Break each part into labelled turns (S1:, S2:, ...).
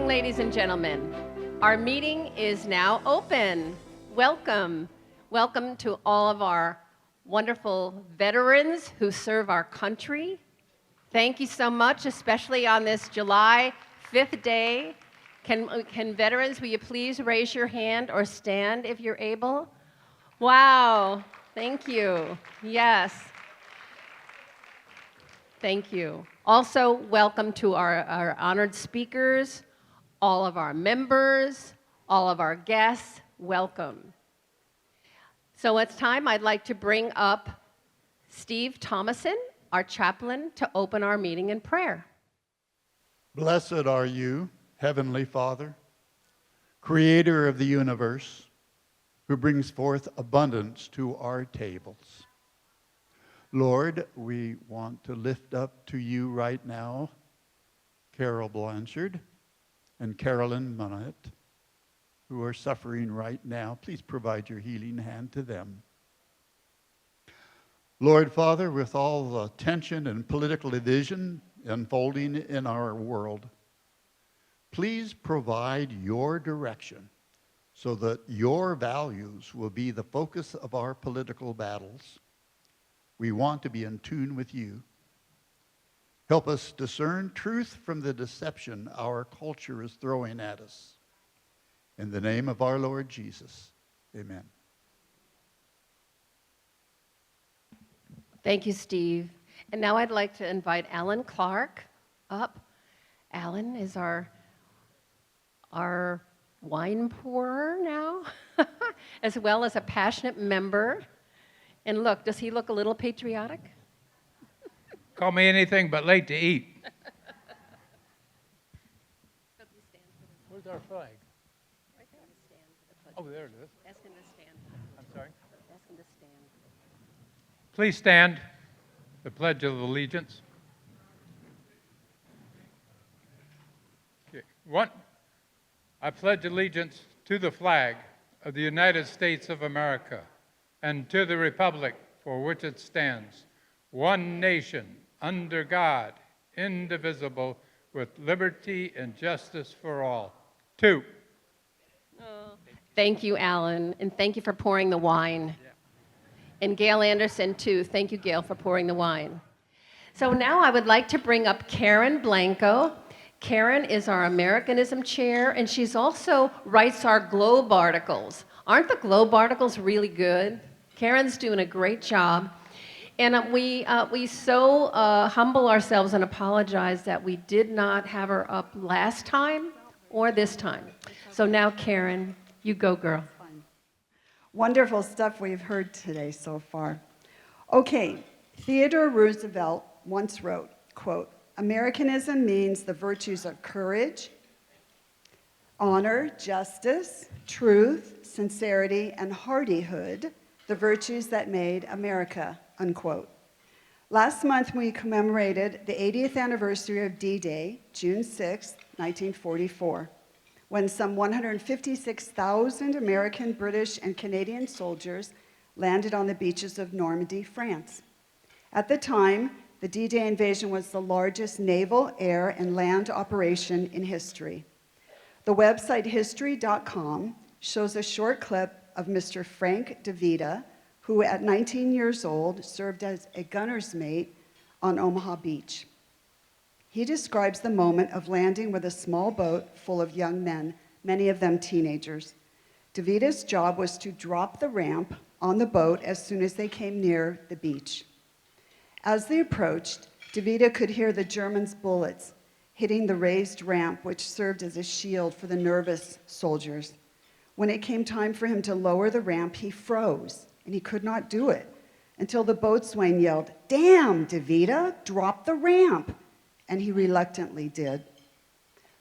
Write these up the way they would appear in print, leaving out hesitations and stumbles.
S1: ladies and gentlemen. Our meeting is now open. Welcome. Welcome to all of our wonderful veterans who serve our country. Thank you so much, especially on this July 5th day. Can veterans, will you please raise your hand or stand if you're able? Wow, thank you. Yes. Thank you. Also, welcome to our honored speakers, all of our members, all of our guests, welcome. So it's time. I'd like to bring up Steve Thomason, our chaplain, to open our meeting in prayer.
S2: Blessed are you, Heavenly Father, Creator of the universe, who brings forth abundance to our tables. Lord, we want to lift up to you right now Carol Blanchard and Carolyn Munnett, who are suffering right now. Please provide your healing hand to them. Lord Father, with all the tension and political division unfolding in our world, please provide your direction so that your values will be the focus of our political battles. We want to be in tune with you. Help us discern truth from the deception our culture is throwing at us. In the name of our Lord Jesus, amen.
S1: Thank you, Steve. And now I'd like to invite Alan Clark up. Alan is our wine pourer now, as well as a passionate member. And look, does he look a little patriotic?
S3: Call me anything but late to eat. Where's our flag?
S1: Right there. Stand for the pledge.
S3: Oh, there it is.
S1: Ask him to stand.
S3: I'm sorry?
S1: Ask him to stand.
S3: Please stand. The Pledge of Allegiance. Okay. One, I pledge allegiance to the flag of the United States of America and to the republic for which it stands, one nation, under God, indivisible, with liberty and justice for all. Two.
S1: Oh, thank you, Alan, and thank you for pouring the wine. Yeah. And Gail Anderson, too. Thank you, Gail, for pouring the wine. So now I would like to bring up Karen Blanco. Karen is our Americanism chair, and she's also writes our Globe articles. Aren't the Globe articles really good? Karen's doing a great job. And we so humble ourselves and apologize that we did not have her up last time or this time. So now, Karen, you go, girl.
S4: Wonderful stuff we've heard today so far. Okay, Theodore Roosevelt once wrote, quote, "Americanism means the virtues of courage, honor, justice, truth, sincerity, and hardihood, the virtues that made America," unquote. Last month, we commemorated the 80th anniversary of D-Day, June 6, 1944, when some 156,000 American, British, and Canadian soldiers landed on the beaches of Normandy, France. At the time, the D-Day invasion was the largest naval, air, and land operation in history. The website history.com shows a short clip of Mr. Frank DeVita, who at 19 years old served as a gunner's mate on Omaha Beach. He describes the moment of landing with a small boat full of young men, many of them teenagers. DeVita's job was to drop the ramp on the boat as soon as they came near the beach. As they approached, DeVita could hear the Germans' bullets hitting the raised ramp, which served as a shield for the nervous soldiers. When it came time for him to lower the ramp, he froze, and he could not do it until the boatswain yelled, "Damn, DeVita, drop the ramp," and he reluctantly did.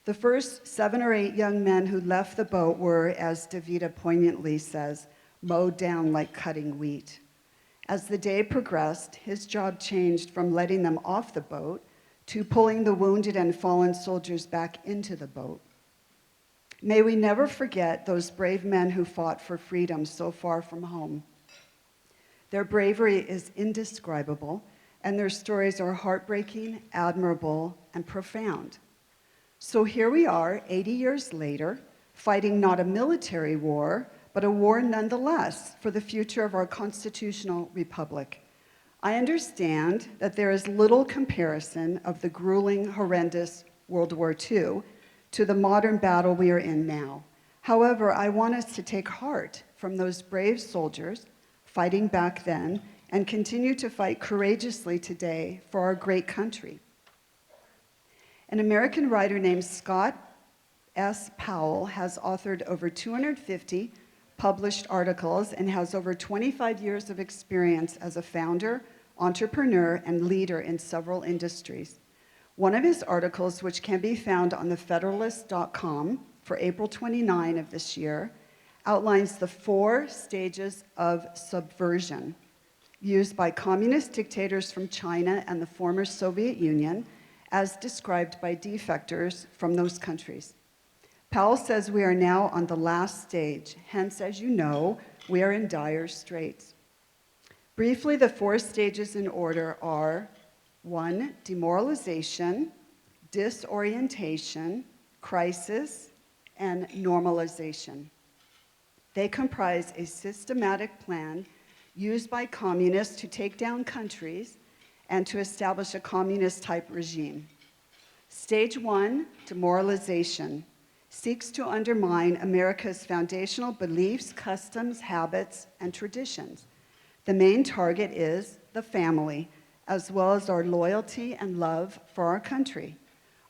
S4: The first 7 or 8 young men who left the boat were, as DeVita poignantly says, mowed down like cutting wheat. As the day progressed, his job changed from letting them off the boat to pulling the wounded and fallen soldiers back into the boat. May we never forget those brave men who fought for freedom so far from home. Their bravery is indescribable, and their stories are heartbreaking, admirable, and profound. So here we are, 80 years later, fighting not a military war, but a war nonetheless for the future of our constitutional republic. I understand that there is little comparison of the grueling, horrendous World War II to the modern battle we are in now. However, I want us to take heart from those brave soldiers fighting back then and continue to fight courageously today for our great country. An American writer named Scott S. Powell has authored over 250 published articles and has over 25 years of experience as a founder, entrepreneur, and leader in several industries. One of his articles, which can be found on thefederalist.com for April 29 of this year, outlines the 4 stages of subversion used by communist dictators from China and the former Soviet Union, as described by defectors from those countries. Powell says we are now on the last stage, hence, as you know, we are in dire straits. Briefly, the 4 stages in order are 1, demoralization, disorientation, crisis, and normalization. They comprise a systematic plan used by communists to take down countries and to establish a communist-type regime. Stage 1, demoralization, seeks to undermine America's foundational beliefs, customs, habits, and traditions. The main target is the family, as well as our loyalty and love for our country.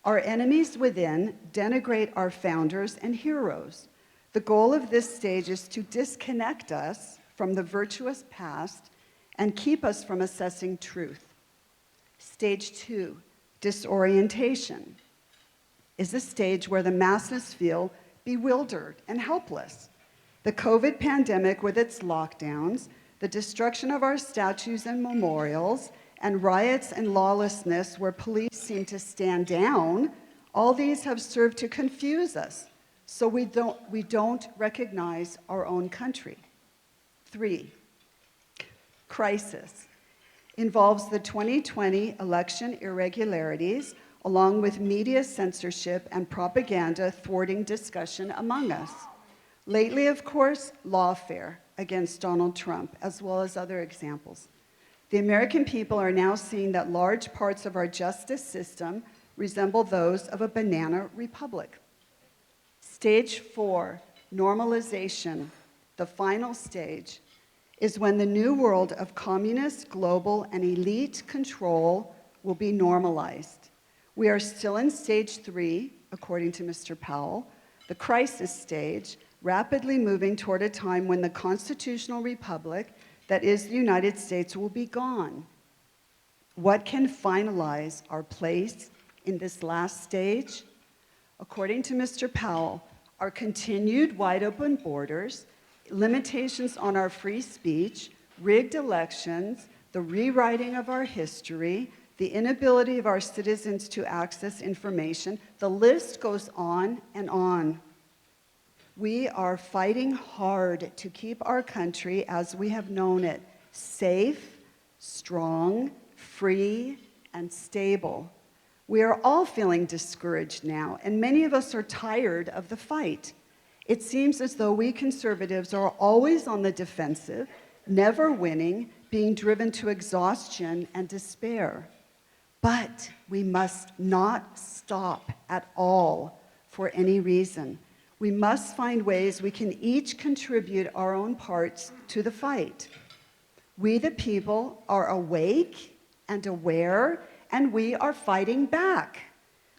S4: Our enemies within denigrate our founders and heroes. The goal of this stage is to disconnect us from the virtuous past and keep us from assessing truth. Stage 2, disorientation, is a stage where the masses feel bewildered and helpless. The COVID pandemic, with its lockdowns, the destruction of our statues and memorials, and riots and lawlessness where police seem to stand down, all these have served to confuse us, so we don't recognize our own country. 3, crisis, involves the 2020 election irregularities, along with media censorship and propaganda thwarting discussion among us. Lately, of course, lawfare against Donald Trump, as well as other examples. The American people are now seeing that large parts of our justice system resemble those of a banana republic. Stage 4, normalization, the final stage, is when the new world of communist, global, and elite control will be normalized. We are still in stage 3, according to Mr. Powell, the crisis stage, rapidly moving toward a time when the constitutional republic that is the United States will be gone. What can finalize our place in this last stage? According to Mr. Powell, our continued wide open borders, limitations on our free speech, rigged elections, the rewriting of our history, the inability of our citizens to access information, the list goes on and on. We are fighting hard to keep our country as we have known it, safe, strong, free, and stable. We are all feeling discouraged now, and many of us are tired of the fight. It seems as though we conservatives are always on the defensive, never winning, being driven to exhaustion and despair. But we must not stop at all for any reason. We must find ways we can each contribute our own parts to the fight. We, the people, are awake and aware, and we are fighting back.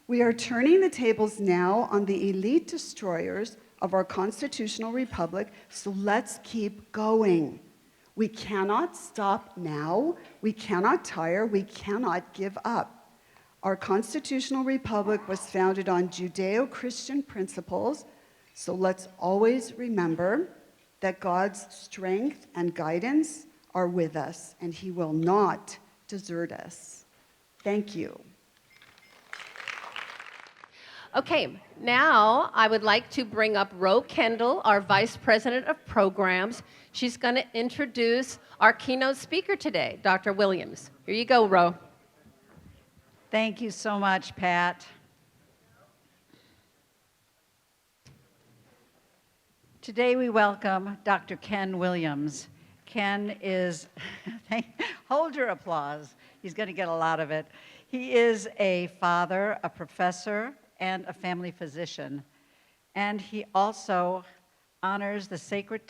S4: We are turning the tables now on the elite destroyers of our constitutional republic, so let's keep going. We cannot stop now. We cannot tire. We cannot give up. Our constitutional republic was founded on Judeo-Christian principles, so let's always remember that God's strength and guidance are with us, and He will not desert us. Thank you.
S1: Okay, now I would like to bring up Ro Kendall, our Vice President of Programs. She's going to introduce our keynote speaker today, Dr. Williams. Here you go, Ro.
S5: Thank you so much, Pat. Today we welcome Dr. Ken Williams. Ken is, hold your applause, he's going to get a lot of it. He is a father, a professor, and a family physician. And he also honors the sacred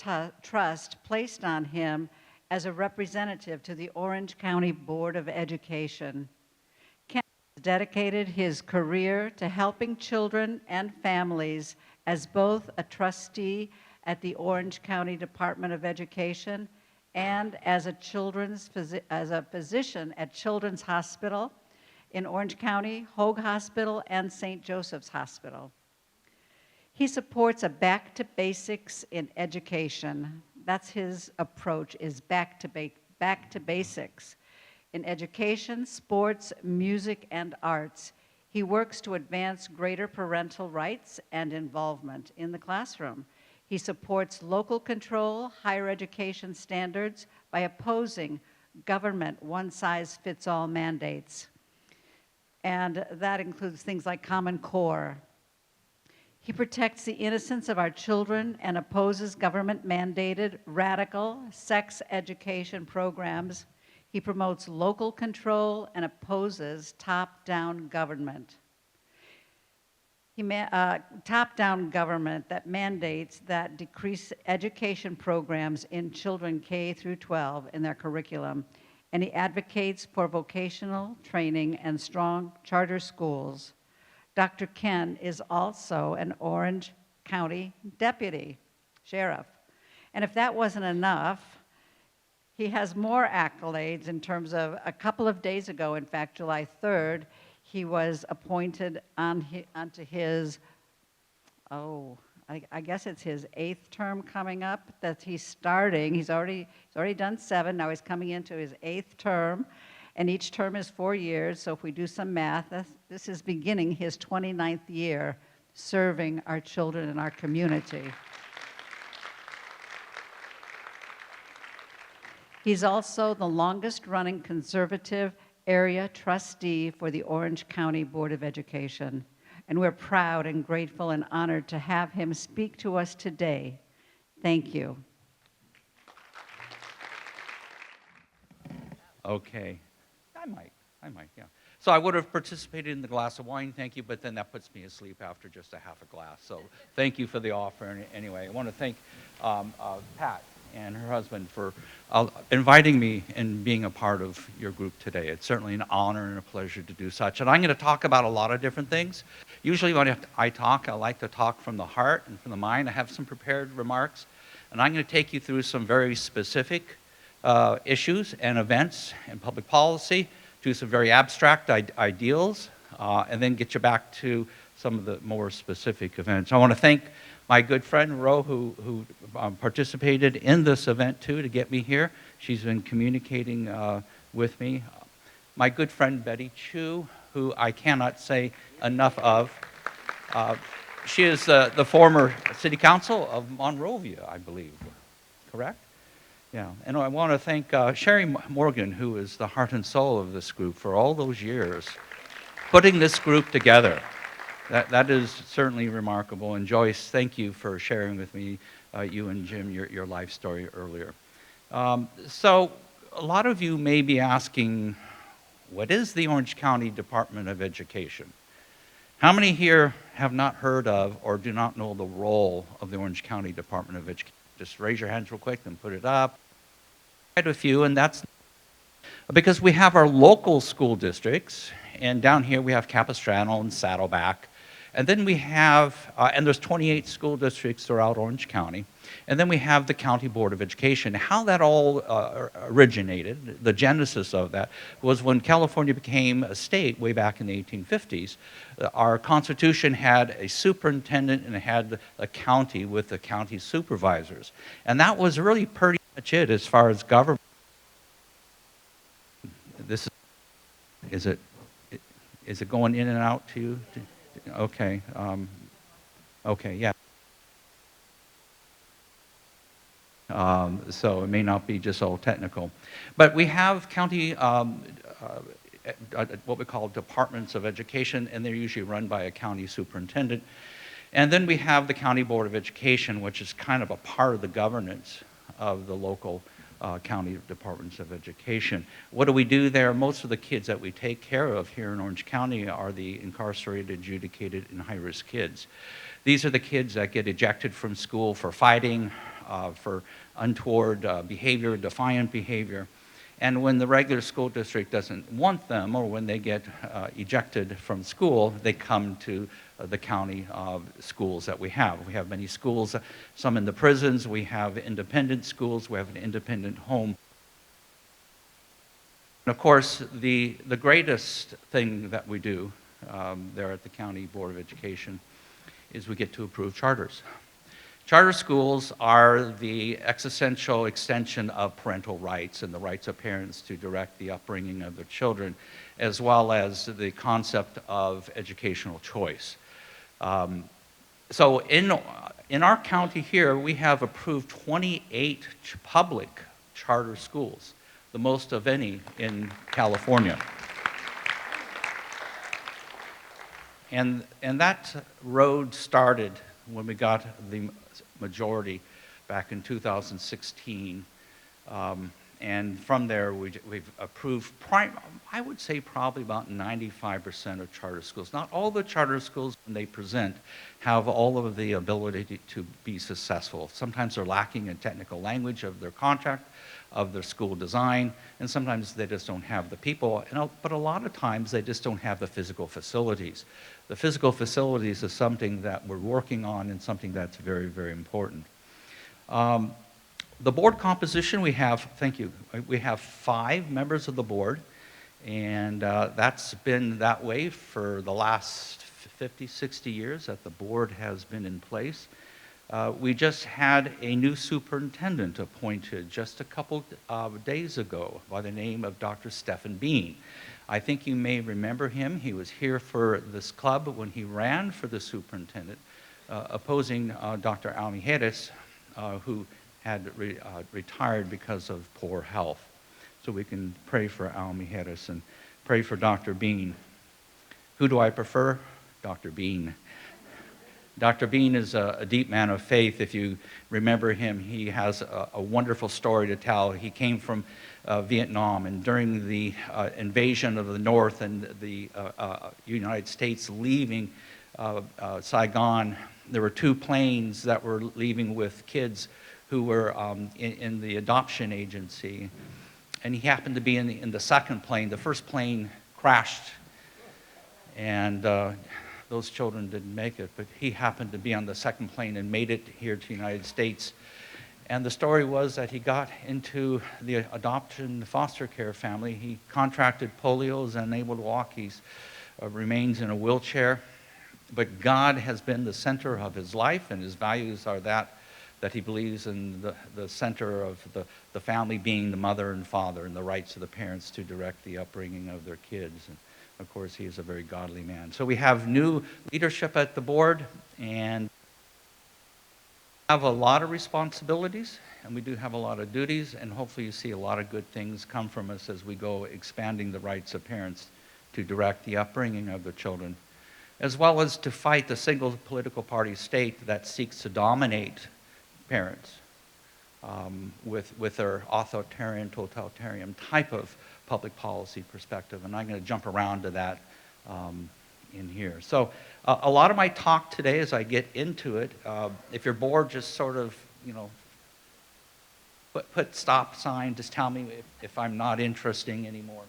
S5: trust placed on him as a representative to the Orange County Board of Education. Ken has dedicated his career to helping children and families as both a trustee at the Orange County Department of Education and as a physician at Children's Hospital in Orange County, Hoag Hospital, and St. Joseph's Hospital. He supports a back to basics in education. That's his approach, is back to basics. In education, sports, music, and arts, he works to advance greater parental rights and involvement in the classroom. He supports local control, higher education standards by opposing government one-size-fits-all mandates. And that includes things like Common Core. He protects the innocence of our children and opposes government-mandated radical sex education programs. He promotes local control and opposes top-down government. Top-down government that mandates that decrease education programs in children K through 12 in their curriculum. And he advocates for vocational training and strong charter schools. Dr. Ken is also an Orange County deputy sheriff. And if that wasn't enough, he has more accolades in terms of a couple of days ago, in fact, July 3rd, he was appointed onto his, I guess it's his 8th term coming up that he's starting. He's already done 7, now he's coming into his 8th term, and each term is 4 years, so if we do some math, this is beginning his 29th year serving our children and our community. He's also the longest-running conservative area trustee for the Orange County Board of Education. And we're proud and grateful and honored to have him speak to us today. Thank you.
S6: Okay. I might, yeah. So I would have participated in the glass of wine, thank you, but then that puts me asleep after just a half a glass. So thank you for the offer. Anyway, I want to thank Pat and her husband for inviting me and being a part of your group today. It's certainly an honor and a pleasure to do such. And I'm going to talk about a lot of different things. Usually when I talk, I like to talk from the heart and from the mind. I have some prepared remarks, and I'm going to take you through some very specific issues and events and public policy, to some very abstract ideals, and then get you back to some of the more specific events. I want to thank my good friend, Ro, who participated in this event, too, to get me here. She's been communicating with me. My good friend, Betty Chu, who I cannot say enough of. She is the former city council of Monrovia, I believe, correct? Yeah, and I want to thank Sherry Morgan, who is the heart and soul of this group for all those years, putting this group together. That is certainly remarkable. And Joyce, thank you for sharing with me, you and Jim, your life story earlier. So a lot of you may be asking, what is the Orange County Department of Education? How many here have not heard of or do not know the role of the Orange County Department of Education? Just raise your hands real quick and put it up. Quite a few, and that's because we have our local school districts, and down here we have Capistrano and Saddleback, and then we have, and there's 28 school districts throughout Orange County, and then we have the County Board of Education. How that all originated, the genesis of that, was when California became a state way back in the 1850s. Our Constitution had a superintendent and it had a county with the county supervisors. And that was really pretty much it as far as government. This is it going in and out to you? Okay. Okay, yeah. So it may not be just all technical. But we have county, what we call departments of education, and they're usually run by a county superintendent. And then we have the County Board of Education, which is kind of a part of the governance of the local county departments of education. What do we do there? Most of the kids that we take care of here in Orange County are the incarcerated, adjudicated, and high-risk kids. These are the kids that get ejected from school for fighting, for untoward behavior, defiant behavior. And when the regular school district doesn't want them, or when they get ejected from school, they come to the county schools that we have. We have many schools, some in the prisons, we have independent schools, we have an independent home. And of course, the greatest thing that we do there at the County Board of Education is we get to approve charters. Charter schools are the existential extension of parental rights and the rights of parents to direct the upbringing of their children, as well as the concept of educational choice. So in our county here, we have approved 28 public charter schools, the most of any in California. And that road started when we got the majority back in 2016. And from there, we've approved, I would say probably about 95% of charter schools. Not all the charter schools, when they present, have all of the ability to be successful. Sometimes they're lacking in technical language of their contract, of their school design, and sometimes they just don't have the people. But a lot of times, they just don't have the physical facilities. The physical facilities is something that we're working on and something that's very, very important. The board composition, we have 5 members of the board, and that's been that way for the last 50, 60 years that the board has been in place. We just had a new superintendent appointed just a couple of days ago by the name of Dr. Stephen Bean. I think you may remember him. He was here for this club when he ran for the superintendent, opposing Dr. Almijeras, who had retired because of poor health. So we can pray for Almijeras and pray for Dr. Bean. Who do I prefer? Dr. Bean. Dr. Bean is a deep man of faith. If you remember him, he has a wonderful story to tell. He came from Vietnam, and during the invasion of the North and the United States leaving Saigon, there were 2 planes that were leaving with kids who were in the adoption agency. And he happened to be in the second plane. The first plane crashed, and those children didn't make it, but he happened to be on the second plane and made it here to the United States. And the story was that he got into the adoption foster care family. He contracted polio, is unable to walk. He remains in a wheelchair. But God has been the center of his life, and his values are that he believes in the center of the family being the mother and father and the rights of the parents to direct the upbringing of their kids. And of course, he is a very godly man. So we have new leadership at the board, and have a lot of responsibilities, and we do have a lot of duties, and hopefully you see a lot of good things come from us as we go expanding the rights of parents to direct the upbringing of their children, as well as to fight the single political party state that seeks to dominate parents with their authoritarian, totalitarian type of public policy perspective. And I'm going to jump around to that in here. So a lot of my talk today, as I get into it, if you're bored, just sort of, put stop sign, just tell me if I'm not interesting anymore.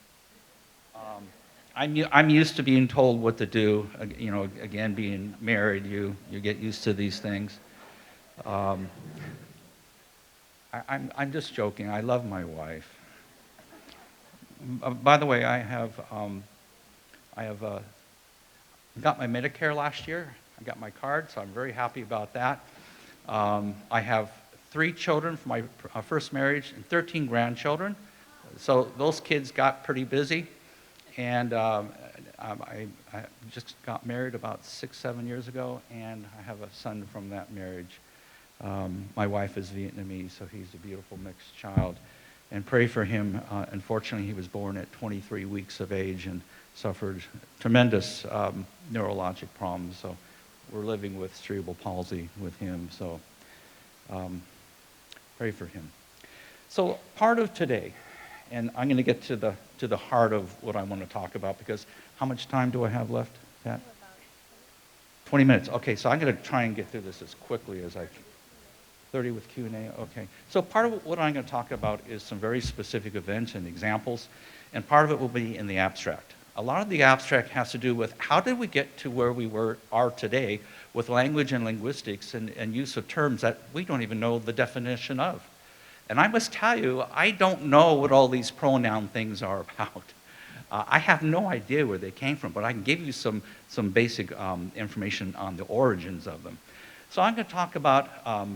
S6: I'm used to being told what to do. Again, being married, you get used to these things. I'm just joking. I love my wife. By the way, I have got my Medicare last year. I got my card, so I'm very happy about that. I have 3 children from my first marriage and 13 grandchildren. So those kids got pretty busy. And I just got married about 6-7 years ago, and I have a son from that marriage. My wife is Vietnamese, so he's a beautiful mixed child. And pray for him. Unfortunately, he was born at 23 weeks of age and suffered tremendous neurologic problems. So we're living with cerebral palsy with him, so pray for him. So part of today, and I'm going to get to the heart of what I want to talk about, because how much time do I have left, Pat? 20 minutes. Okay, so I'm going to try and get through this as quickly as I can. 30 with Q&A? Okay. So part of what I'm going to talk about is some very specific events and examples, and part of it will be in the abstract. A lot of the abstract has to do with how did we get to where we are today with language and linguistics and use of terms that we don't even know the definition of. And I must tell you, I don't know what all these pronoun things are about. I have no idea where they came from, but I can give you some basic information on the origins of them. So I'm going to talk about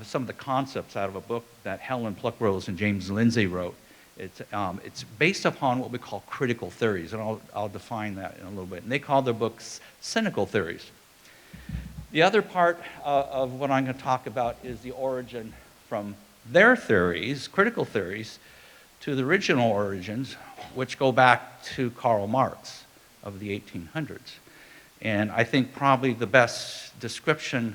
S6: some of the concepts out of a book that Helen Pluckrose and James Lindsay wrote. It's based upon what we call critical theories, and I'll define that in a little bit. And they call their books cynical theories. The other part of what I'm going to talk about is the origin from their theories, critical theories, to the original origins, which go back to Karl Marx of the 1800s. And I think probably the best description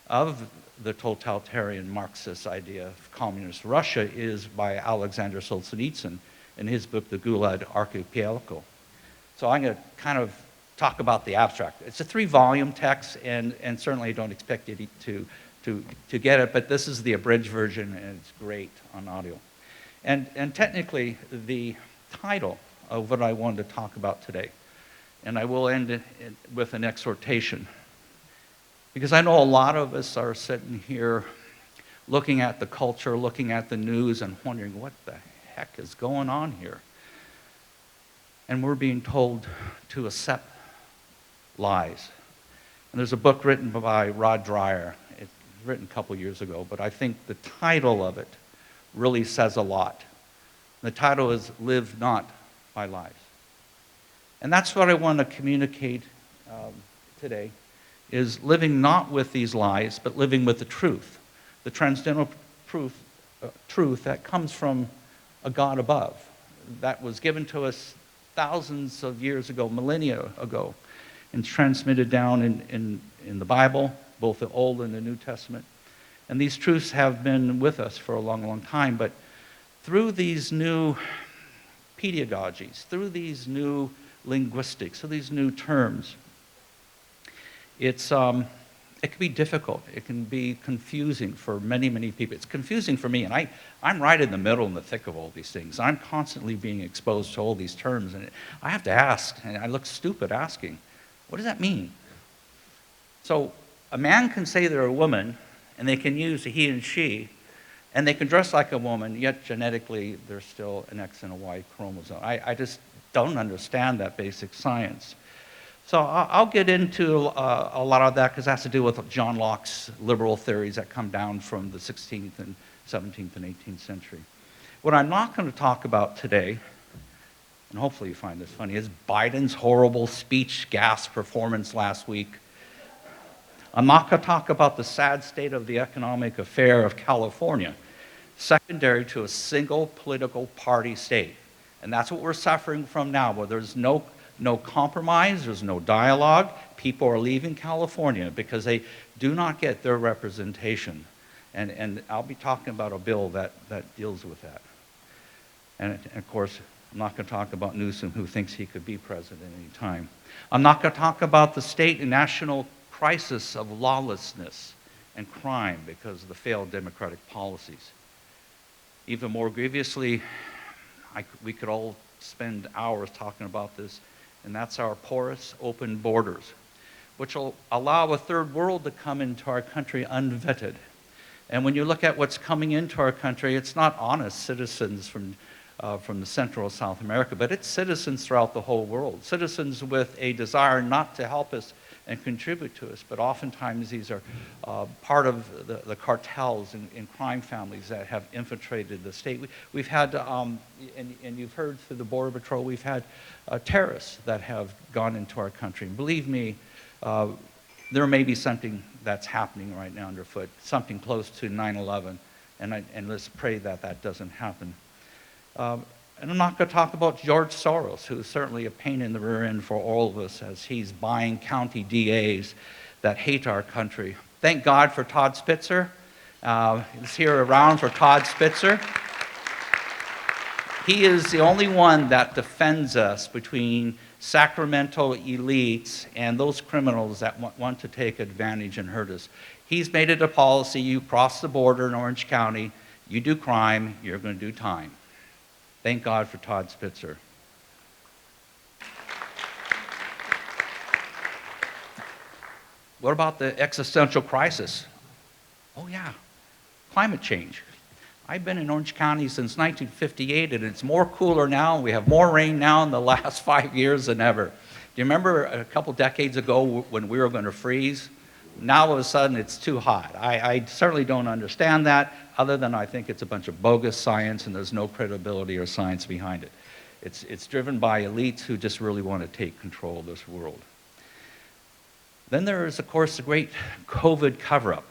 S6: of the totalitarian Marxist idea of communist Russia is by Alexander Solzhenitsyn in his book, The Gulag Archipelago. So I'm going to kind of talk about the abstract. It's a 3-volume text, and certainly I don't expect you to get it, but this is the abridged version, and it's great on audio. And technically, the title of what I wanted to talk about today, and I will end it with an exhortation, because I know a lot of us are sitting here looking at the culture, looking at the news, and wondering what the heck is going on here. And we're being told to accept lies. And there's a book written by Rod Dreher. It's written a couple years ago, but I think the title of it really says a lot. The title is Live Not by Lies. And that's what I want to communicate today, is living not with these lies, but living with the truth, the transcendental truth that comes from a God above, that was given to us thousands of years ago, millennia ago, and transmitted down in the Bible, both the Old and the New Testament. And these truths have been with us for a long, long time, but through these new pedagogies, through these new linguistics, through these new terms, it can be difficult. It can be confusing for many, many people. It's confusing for me, and I'm right in the middle, in the thick of all these things. I'm constantly being exposed to all these terms, and I have to ask, and I look stupid asking, what does that mean? So a man can say they're a woman, and they can use a he and she, and they can dress like a woman, yet genetically they're still an X and a Y chromosome. I just don't understand that basic science. So I'll get into a lot of that because it has to do with John Locke's liberal theories that come down from the 16th and 17th and 18th century. What I'm not going to talk about today, and hopefully you find this funny, is Biden's horrible speech gas performance last week. I'm not going to talk about the sad state of the economic affair of California, secondary to a single political party state. And that's what we're suffering from now, where there's no compromise, there's no dialogue. People are leaving California because they do not get their representation. And I'll be talking about a bill that deals with that. And of course, I'm not going to talk about Newsom, who thinks he could be president any time. I'm not going to talk about the state and national crisis of lawlessness and crime because of the failed democratic policies. Even more grievously, we could all spend hours talking about this, and that's our porous, open borders, which will allow a third world to come into our country unvetted. And when you look at what's coming into our country, it's not honest citizens from the Central or South America, but it's citizens throughout the whole world, citizens with a desire not to help us and contribute to us, but oftentimes these are part of the cartels and crime families that have infiltrated the state. We've had, and you've heard through the Border Patrol, we've had terrorists that have gone into our country. And believe me, there may be something that's happening right now underfoot, something close to 9/11, and let's pray that that doesn't happen. And I'm not going to talk about George Soros, who is certainly a pain in the rear end for all of us as he's buying county DAs that hate our country. Thank God for Todd Spitzer. He's here around for Todd Spitzer. He is the only one that defends us between Sacramento elites and those criminals that want to take advantage and hurt us. He's made it a policy: you cross the border in Orange County, you do crime, you're going to do time. Thank God for Todd Spitzer. What about the existential crisis? Oh yeah, climate change. I've been in Orange County since 1958, and it's more cooler now. We have more rain now in the last 5 years than ever. Do you remember a couple decades ago when we were going to freeze? Now all of a sudden it's too hot. I certainly don't understand that, other than I think it's a bunch of bogus science and there's no credibility or science behind it. It's driven by elites who just really want to take control of this world. Then there is, of course, the great COVID cover-up.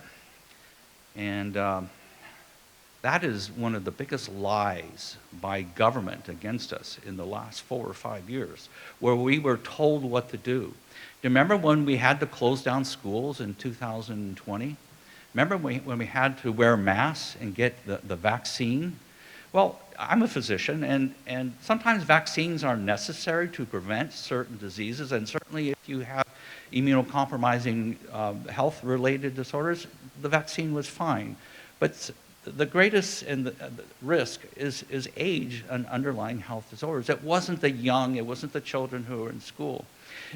S6: And that is one of the biggest lies by government against us in the last 4 or 5 years, where we were told what to do. Do you remember when we had to close down schools in 2020? Remember when we had to wear masks and get the vaccine? Well, I'm a physician, and sometimes vaccines are necessary to prevent certain diseases, and certainly if you have immunocompromising health-related disorders, the vaccine was fine. But the greatest the risk is age and underlying health disorders. It wasn't the young, it wasn't the children who were in school.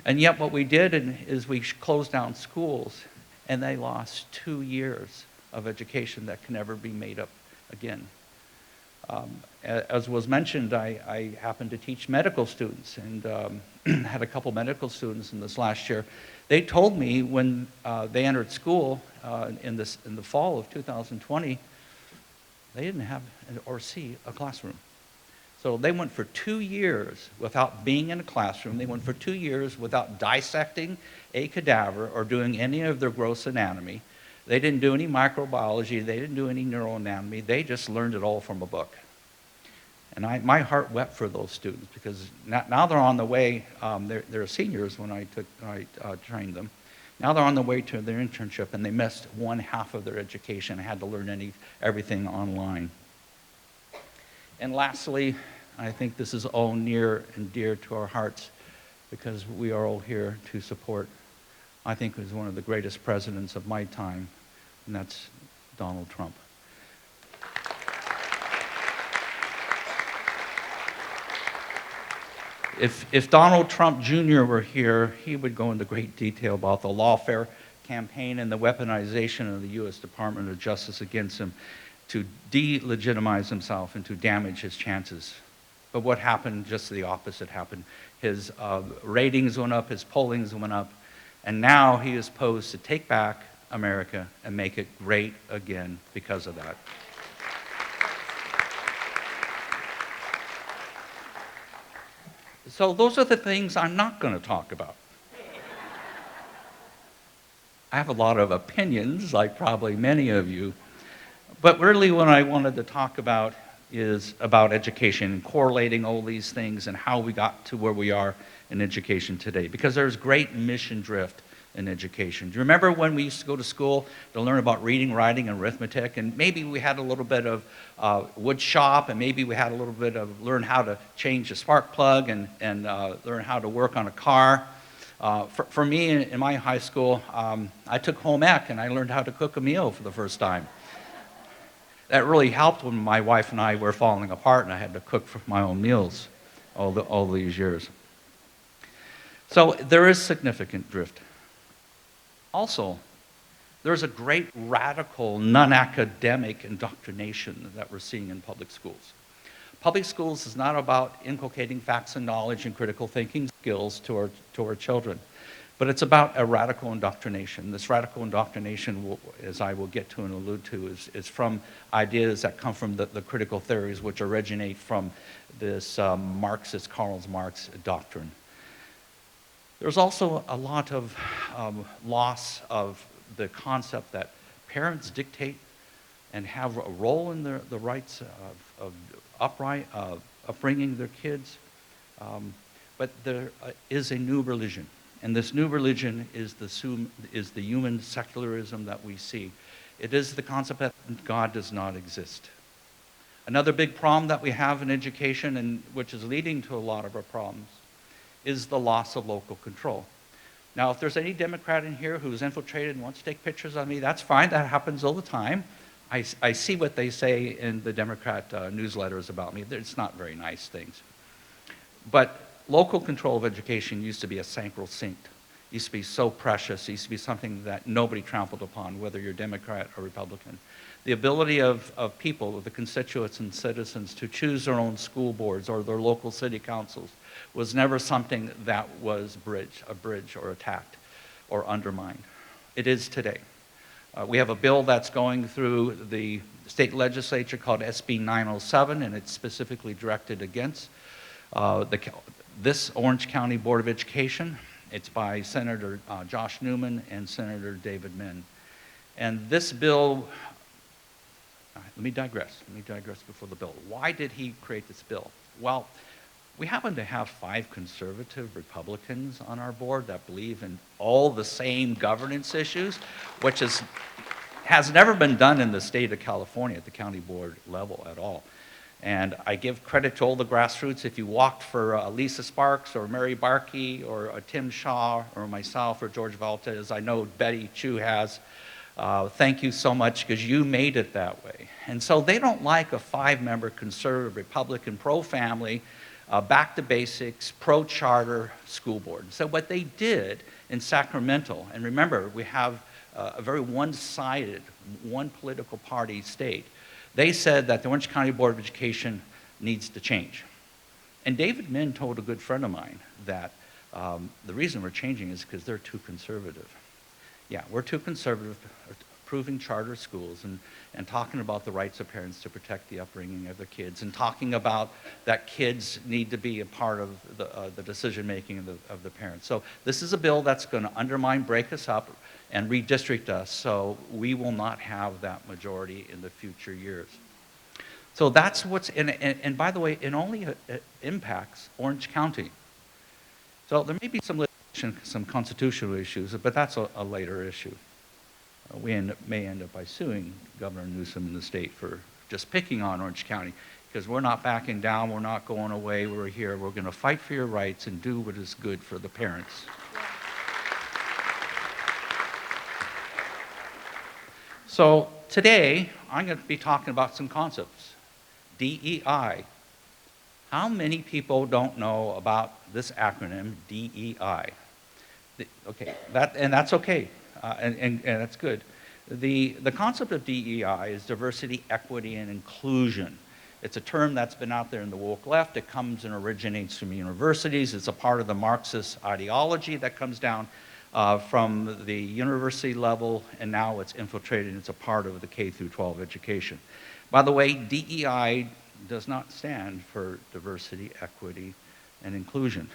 S6: And yet what we did is we closed down schools, and they lost 2 years of education that can never be made up again. As was mentioned, I happen to teach medical students, and had a couple medical students in this last year. They told me when they entered school in the fall of 2020, they didn't have or see a classroom. So they went for 2 years without being in a classroom. They went for 2 years without dissecting a cadaver or doing any of their gross anatomy. They didn't do any microbiology. They didn't do any neuroanatomy. They just learned it all from a book. And my heart wept for those students, because now they're on the way. They're seniors when I trained them. Now they're on the way to their internship, and they missed 1/2 of their education. I had to learn everything online. And lastly, I think this is all near and dear to our hearts, because we are all here to support, I think, is one of the greatest presidents of my time, and that's Donald Trump. If Donald Trump Jr. were here, he would go into great detail about the lawfare campaign and the weaponization of the U.S. Department of Justice against him to delegitimize himself and to damage his chances. But what happened? Just the opposite happened. His ratings went up, his pollings went up, and now he is posed to take back America and make it great again because of that. So those are the things I'm not going to talk about. I have a lot of opinions, like probably many of you, but really what I wanted to talk about is about education and correlating all these things and how we got to where we are in education today, because there's great mission drift in education. Do you remember when we used to go to school to learn about reading, writing, and arithmetic, and maybe we had a little bit of wood shop, and maybe we had a little bit of learn how to change a spark plug and learn how to work on a car. For me, in my high school, I took home ec, and I learned how to cook a meal for the first time. That really helped when my wife and I were falling apart, and I had to cook for my own meals all these years. So there is significant drift. Also, there's a great radical, non-academic indoctrination that we're seeing in public schools. Public schools is not about inculcating facts and knowledge and critical thinking skills to our children, but it's about a radical indoctrination. This radical indoctrination, as I will get to and allude to, is from ideas that come from the critical theories, which originate from this Marxist, Karl Marx doctrine. There's also a lot of loss of the concept that parents dictate and have a role in the rights of upbringing their kids. But there is a new religion. And this new religion is the human secularism that we see. It is the concept that God does not exist. Another big problem that we have in education, and which is leading to a lot of our problems, is the loss of local control. Now, if there's any Democrat in here who's infiltrated and wants to take pictures of me, that's fine. That happens all the time. I see what they say in the Democrat newsletters about me. It's not very nice things. But local control of education used to be a sacrosanct. It used to be so precious. It used to be something that nobody trampled upon, whether you're Democrat or Republican. The ability of people, the constituents and citizens, to choose their own school boards or their local city councils was never something that was a bridge or attacked or undermined. It is today. We have a bill that's going through the state legislature called SB 907, and it's specifically directed against this Orange County Board of Education. It's by Senator Josh Newman and Senator David Min. And this bill, let me digress before the bill. Why did he create this bill? Well, we happen to have 5 conservative Republicans on our board that believe in all the same governance issues, which has never been done in the state of California at the county board level at all. And I give credit to all the grassroots. If you walked for Lisa Sparks or Mary Barkey or Tim Shaw or myself or George Valtez, I know Betty Chu has, thank you so much because you made it that way. And so they don't like a 5-member conservative Republican pro-family, back to basics, pro-charter school board. So what they did in Sacramento, and remember, we have a very one-sided, one political party state, they said that the Orange County Board of Education needs to change. And David Min told a good friend of mine that the reason we're changing is because they're too conservative. Yeah, we're too conservative, approving charter schools and talking about the rights of parents to protect the upbringing of their kids and talking about that kids need to be a part of the decision-making of the parents. So this is a bill that's going to undermine, break us up, and redistrict us, so we will not have that majority in the future years. So that's what's in it. And by the way, it only impacts Orange County. So there may be some constitutional issues, but that's a later issue. We may end up by suing Governor Newsom in the state for just picking on Orange County, because we're not backing down, we're not going away, we're here, we're going to fight for your rights and do what is good for the parents. So today, I'm going to be talking about some concepts. DEI. How many people don't know about this acronym, DEI? Okay, that's okay, and that's good. The concept of DEI is diversity, equity, and inclusion. It's a term that's been out there in the woke left. It comes and originates from universities. It's a part of the Marxist ideology that comes down from the university level, and now it's infiltrated. It's a part of the K through 12 education. By the way, DEI does not stand for diversity, equity, and inclusion.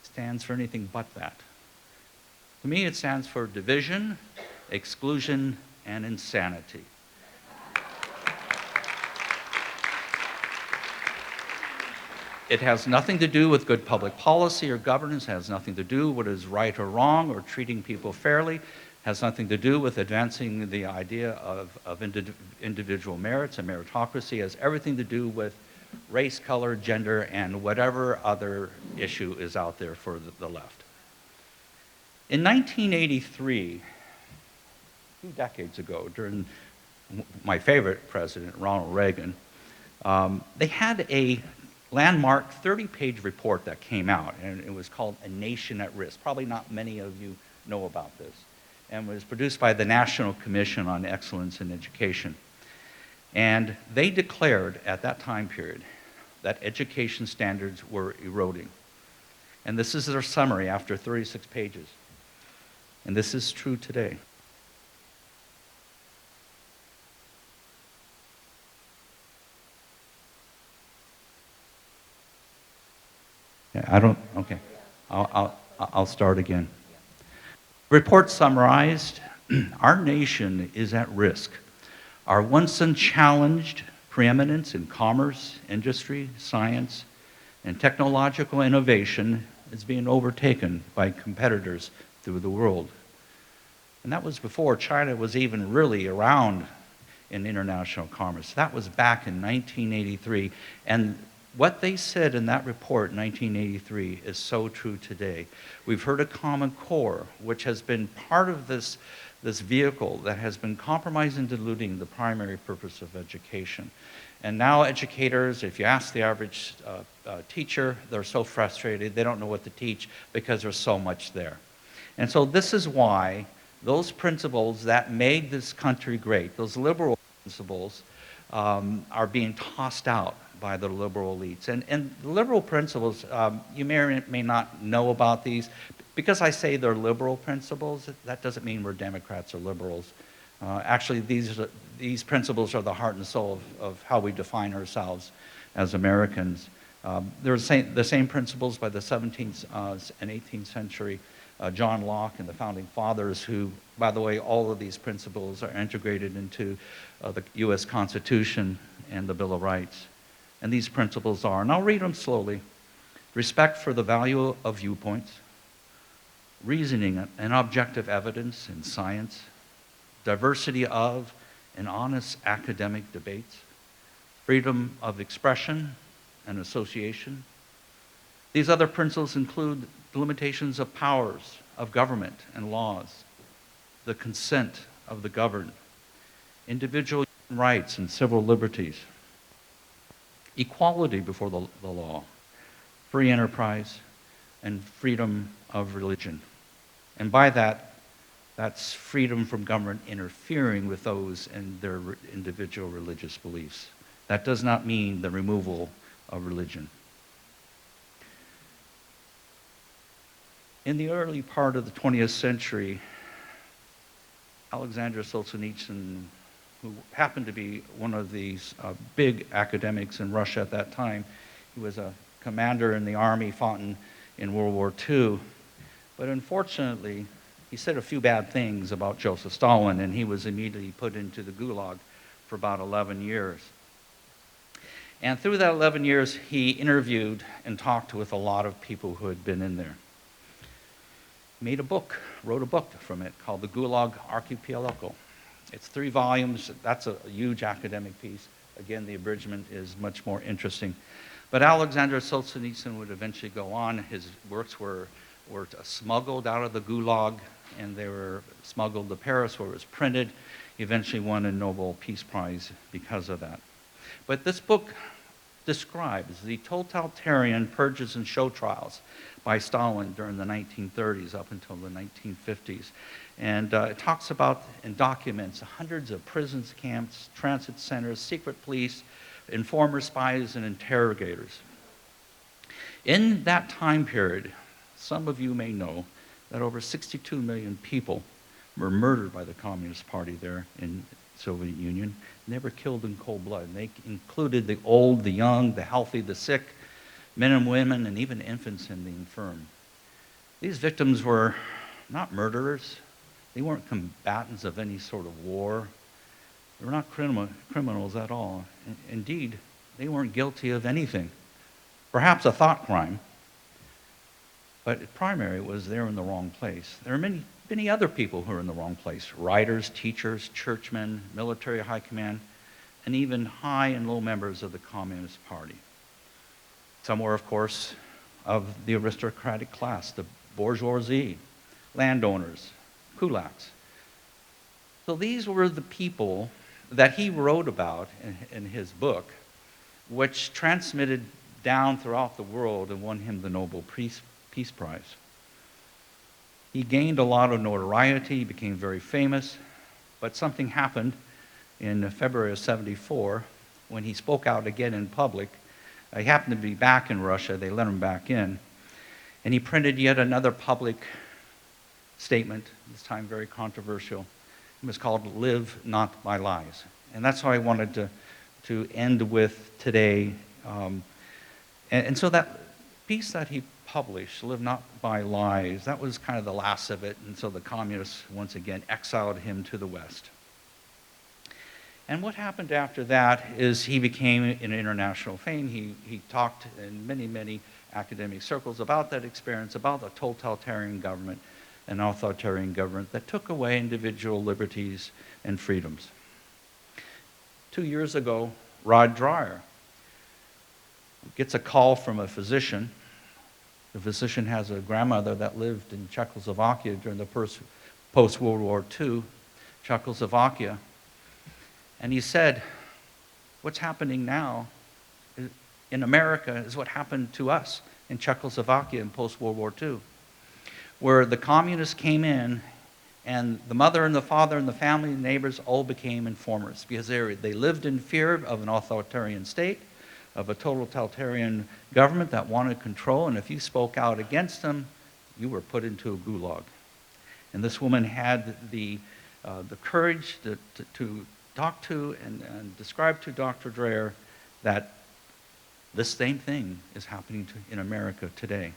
S6: It stands for anything but that. To me, it stands for division, exclusion, and insanity. It has nothing to do with good public policy or governance. It has nothing to do with what is right or wrong or treating people fairly. It has nothing to do with advancing the idea of individual merits and meritocracy. It has everything to do with race, color, gender, and whatever other issue is out there for the left. In 1983, 2 decades ago, during my favorite president, Ronald Reagan, they had a landmark 30-page report that came out, and it was called A Nation at Risk. Probably not many of you know about this, and was produced by the National Commission on Excellence in Education. And they declared at that time period that education standards were eroding. And this is their summary after 36 pages. And this is true today. Yeah, okay. I'll start again. Report summarized, our nation is at risk. Our once unchallenged preeminence in commerce, industry, science, and technological innovation is being overtaken by competitors through the world. And that was before China was even really around in international commerce. That was back in 1983. And what they said in that report in 1983 is so true today. We've heard a common core, which has been part of this vehicle that has been compromising and diluting the primary purpose of education. And now educators, if you ask the average teacher, they're so frustrated, they don't know what to teach because there's so much there. And so this is why those principles that made this country great, those liberal principles, are being tossed out by the liberal elites. And the liberal principles, you may or may not know about these. Because I say they're liberal principles, that doesn't mean we're Democrats or liberals. Actually, these principles are the heart and soul of how we define ourselves as Americans. They're the same principles by the 17th and 18th century John Locke and the Founding Fathers, who, by the way, all of these principles are integrated into the U.S. Constitution and the Bill of Rights. And these principles are, and I'll read them slowly: respect for the value of viewpoints, reasoning and objective evidence in science, diversity of and honest academic debates, freedom of expression and association. These other principles include the limitations of powers of government and laws, the consent of the governed, individual rights and civil liberties, equality before the law, free enterprise, and freedom of religion. And by that, that's freedom from government interfering with those and their individual religious beliefs. That does not mean the removal of religion. In the early part of the 20th century, Alexander Solzhenitsyn, who happened to be one of these big academics in Russia at that time, he was a commander in the army, fought in World War II. But unfortunately, he said a few bad things about Joseph Stalin, and he was immediately put into the Gulag for about 11 years. And through that 11 years, he interviewed and talked with a lot of people who had been in there. Made a book, wrote a book from it called The Gulag Archipelago. It's 3 volumes. That's a huge academic piece. Again, the abridgment is much more interesting. But Alexander Solzhenitsyn would eventually go on. His works were smuggled out of the Gulag, and they were smuggled to Paris, where it was printed. He eventually won a Nobel Peace Prize because of that. But this book describes the totalitarian purges and show trials by Stalin during the 1930s up until the 1950s. And it talks about and documents hundreds of prisons, camps, transit centers, secret police, informer spies, and interrogators. In that time period, some of you may know that over 62 million people were murdered by the Communist Party there in the Soviet Union. And they were killed in cold blood. And they included the old, the young, the healthy, the sick, men and women, and even infants and the infirm. These victims were not murderers. They weren't combatants of any sort of war. They were not criminals at all. Indeed, they weren't guilty of anything. Perhaps a thought crime, but primary was they're in the wrong place. There are many other people who are in the wrong place: writers, teachers, churchmen, military high command, and even high and low members of the Communist Party. Some were, of course, of the aristocratic class, the bourgeoisie, landowners, kulaks. So these were the people that he wrote about in his book, which transmitted down throughout the world and won him the Nobel Peace Prize. He gained a lot of notoriety, he became very famous, but something happened in February of '74 when he spoke out again in public. He happened to be back in Russia, they let him back in, and he printed yet another public statement, this time very controversial. It was called "Live Not by Lies." And that's how I wanted to end with today. And so that piece that he published, "Live Not by Lies," that was kind of the last of it. And so the communists once again exiled him to the West. And what happened after that is he became an international fame. He talked in many academic circles about that experience, about a totalitarian government, an authoritarian government that took away individual liberties and freedoms. 2 years ago, Rod Dreher gets a call from a physician. The physician has a grandmother that lived in Czechoslovakia during the post-World War II, Czechoslovakia. And he said, what's happening now in America is what happened to us in Czechoslovakia in post-World War II, where the communists came in and the mother and the father and the family and neighbors all became informers because they lived in fear of an authoritarian state, of a totalitarian government that wanted control, and if you spoke out against them, you were put into a gulag. And this woman had the courage to talk to and describe to Dr. Dreher that this same thing is happening in America today.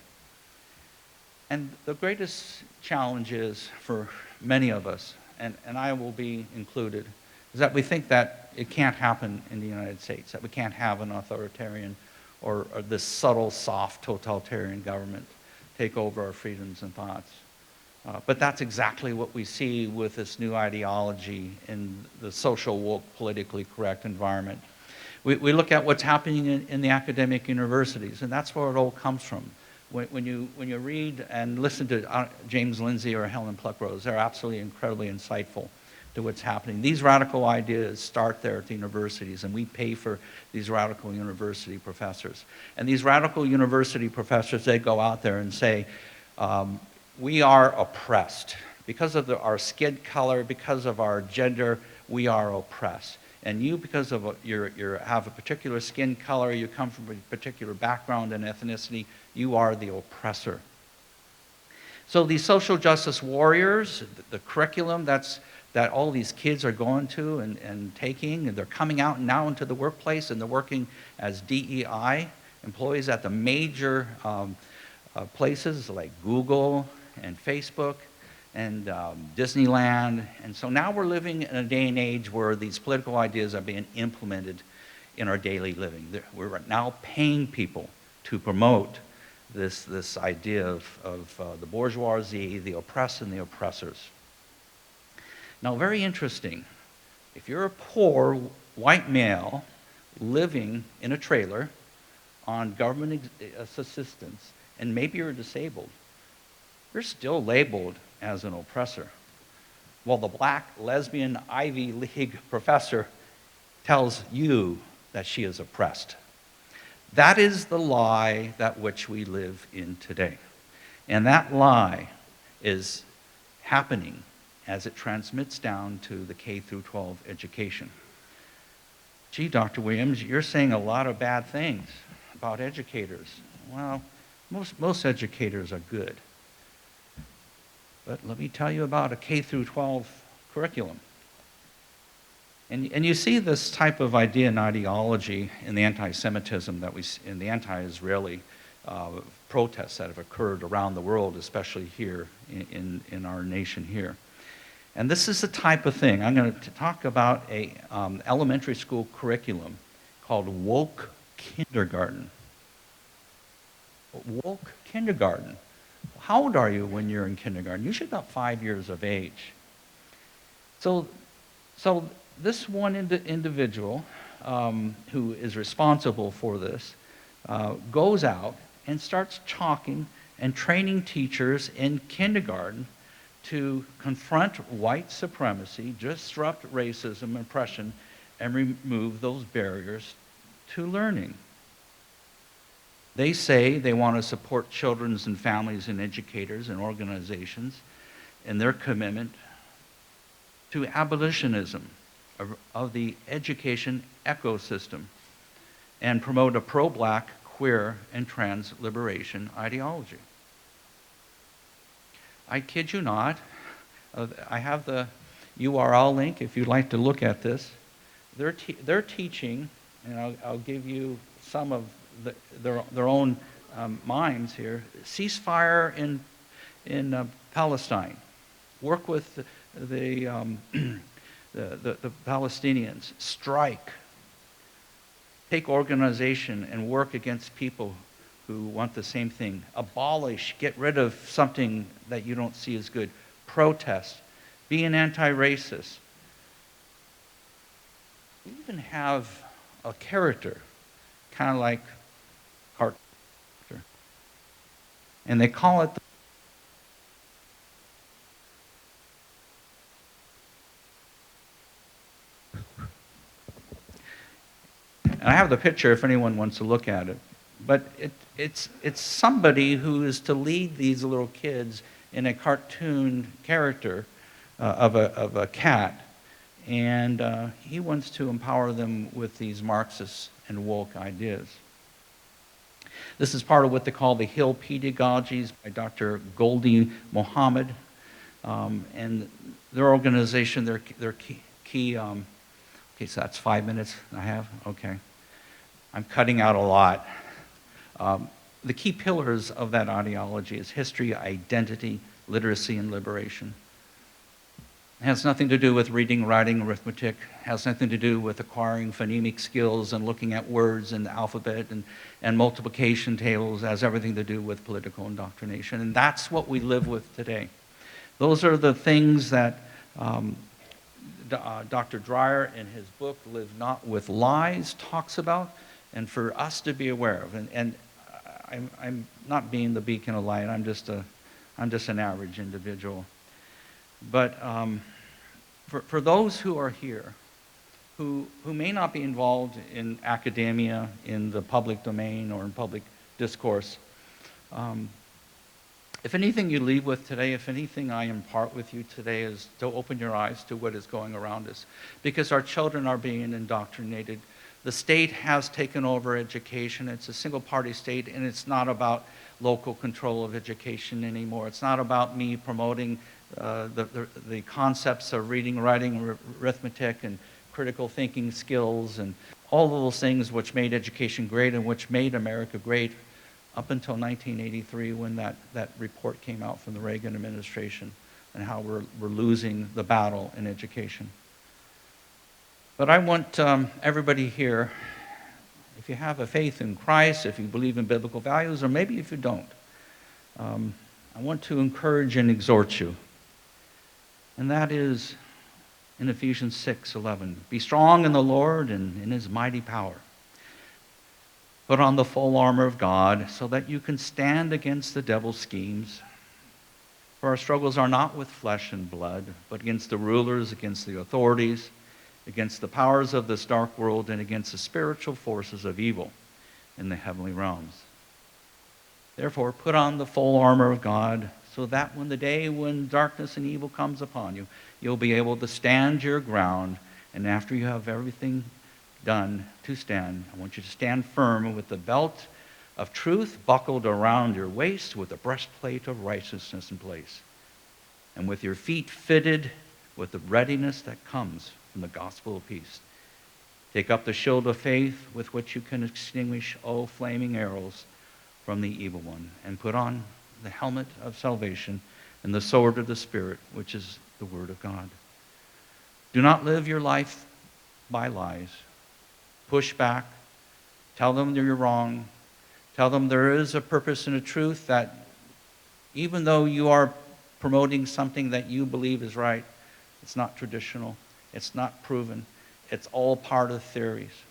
S6: And the greatest challenge is for many of us, and I will be included, is that we think that it can't happen in the United States, that we can't have an authoritarian or this subtle, soft, totalitarian government take over our freedoms and thoughts. But that's exactly what we see with this new ideology in the social, woke, politically correct environment. We look at what's happening in the academic universities, and that's where it all comes from. When you read and listen to James Lindsay or Helen Pluckrose, they're absolutely incredibly insightful to what's happening. These radical ideas start there at the universities, and we pay for these radical university professors. And these radical university professors, they go out there and say, we are oppressed. Because of our skin color, because of our gender, we are oppressed. And you, because of you have a particular skin color, you come from a particular background and ethnicity, you are the oppressor. So these social justice warriors, the curriculum that all these kids are going to and taking, and they're coming out now into the workplace, and they're working as DEI employees at the major places like Google and Facebook and Disneyland. And so now we're living in a day and age where these political ideas are being implemented in our daily living. We're now paying people to promote this idea of the bourgeoisie, the oppressed and the oppressors. Now, very interesting, if you're a poor white male living in a trailer on government assistance, and maybe you're disabled, you're still labeled as an oppressor. While the black lesbian Ivy League professor tells you that she is oppressed. That is the lie that which we live in today. And that lie is happening as it transmits down to the K through 12 education. Gee, Dr. Williams, you're saying a lot of bad things about educators. Well, most educators are good. But let me tell you about a K through 12 curriculum. And you see this type of idea and ideology in the anti-Semitism that in the anti-Israeli protests that have occurred around the world, especially here in our nation here. And this is the type of thing. I'm going to talk about a elementary school curriculum called woke kindergarten. Woke kindergarten. How old are you when you're in kindergarten? Usually about 5 years of age. So this one individual who is responsible for this goes out and starts talking and training teachers in kindergarten to confront white supremacy, disrupt racism, oppression, and remove those barriers to learning. They say they want to support children's and families and educators and organizations in their commitment to abolitionism of the education ecosystem and promote a pro-black, queer, and trans liberation ideology. I kid you not. I have the URL link if you'd like to look at this. They're teaching, and I'll give you some of their own minds here. Ceasefire in Palestine. Work with the Palestinians. Strike. Take organization and work against people who want the same thing. Abolish, get rid of something that you don't see as good. Protest, be an anti-racist. We even have a character, kind of like cartoon, and they call it and I have the picture if anyone wants to look at it. But it's somebody who is to lead these little kids in a cartoon character of a cat. And he wants to empower them with these Marxist and woke ideas. This is part of what they call the Hill Pedagogies by Dr. Goldie Mohammed. And their organization, their key okay, so that's 5 minutes I have? Okay. I'm cutting out a lot. The key pillars of that ideology is history, identity, literacy, and liberation. It has nothing to do with reading, writing, arithmetic. It has nothing to do with acquiring phonemic skills and looking at words and the alphabet and multiplication tables. It has everything to do with political indoctrination. And that's what we live with today. Those are the things that Dr. Dreyer in his book, Live Not With Lies, talks about, and for us to be aware of. And I'm not being the beacon of light. I'm just an average individual. But for those who are here, who may not be involved in academia, in the public domain, or in public discourse, if anything you leave with today, if anything I impart with you today, is to open your eyes to what is going around us. Because our children are being indoctrinated. The state has taken over education. It's a single-party state, and it's not about local control of education anymore. It's not about me promoting the concepts of reading, writing, arithmetic, and critical thinking skills, and all of those things which made education great and which made America great up until 1983, when that report came out from the Reagan administration and how we're losing the battle in education. But I want everybody here, if you have a faith in Christ, if you believe in biblical values, or maybe if you don't, I want to encourage and exhort you. And that is in Ephesians 6:11. Be strong in the Lord and in his mighty power. Put on the full armor of God so that you can stand against the devil's schemes. For our struggles are not with flesh and blood, but against the rulers, against the authorities, against the powers of this dark world, and against the spiritual forces of evil in the heavenly realms. Therefore, put on the full armor of God so that when darkness and evil comes upon you, you'll be able to stand your ground. And after you have everything done to stand, I want you to stand firm with the belt of truth buckled around your waist, with a breastplate of righteousness in place, and with your feet fitted with the readiness that comes from the gospel of peace. Take up the shield of faith with which you can extinguish all flaming arrows from the evil one, and put on the helmet of salvation and the sword of the Spirit, which is the word of God. Do not live your life by lies. Push back. Tell them that you're wrong. Tell them there is a purpose and a truth, that even though you are promoting something that you believe is right, it's not traditional. It's not proven. It's all part of theories.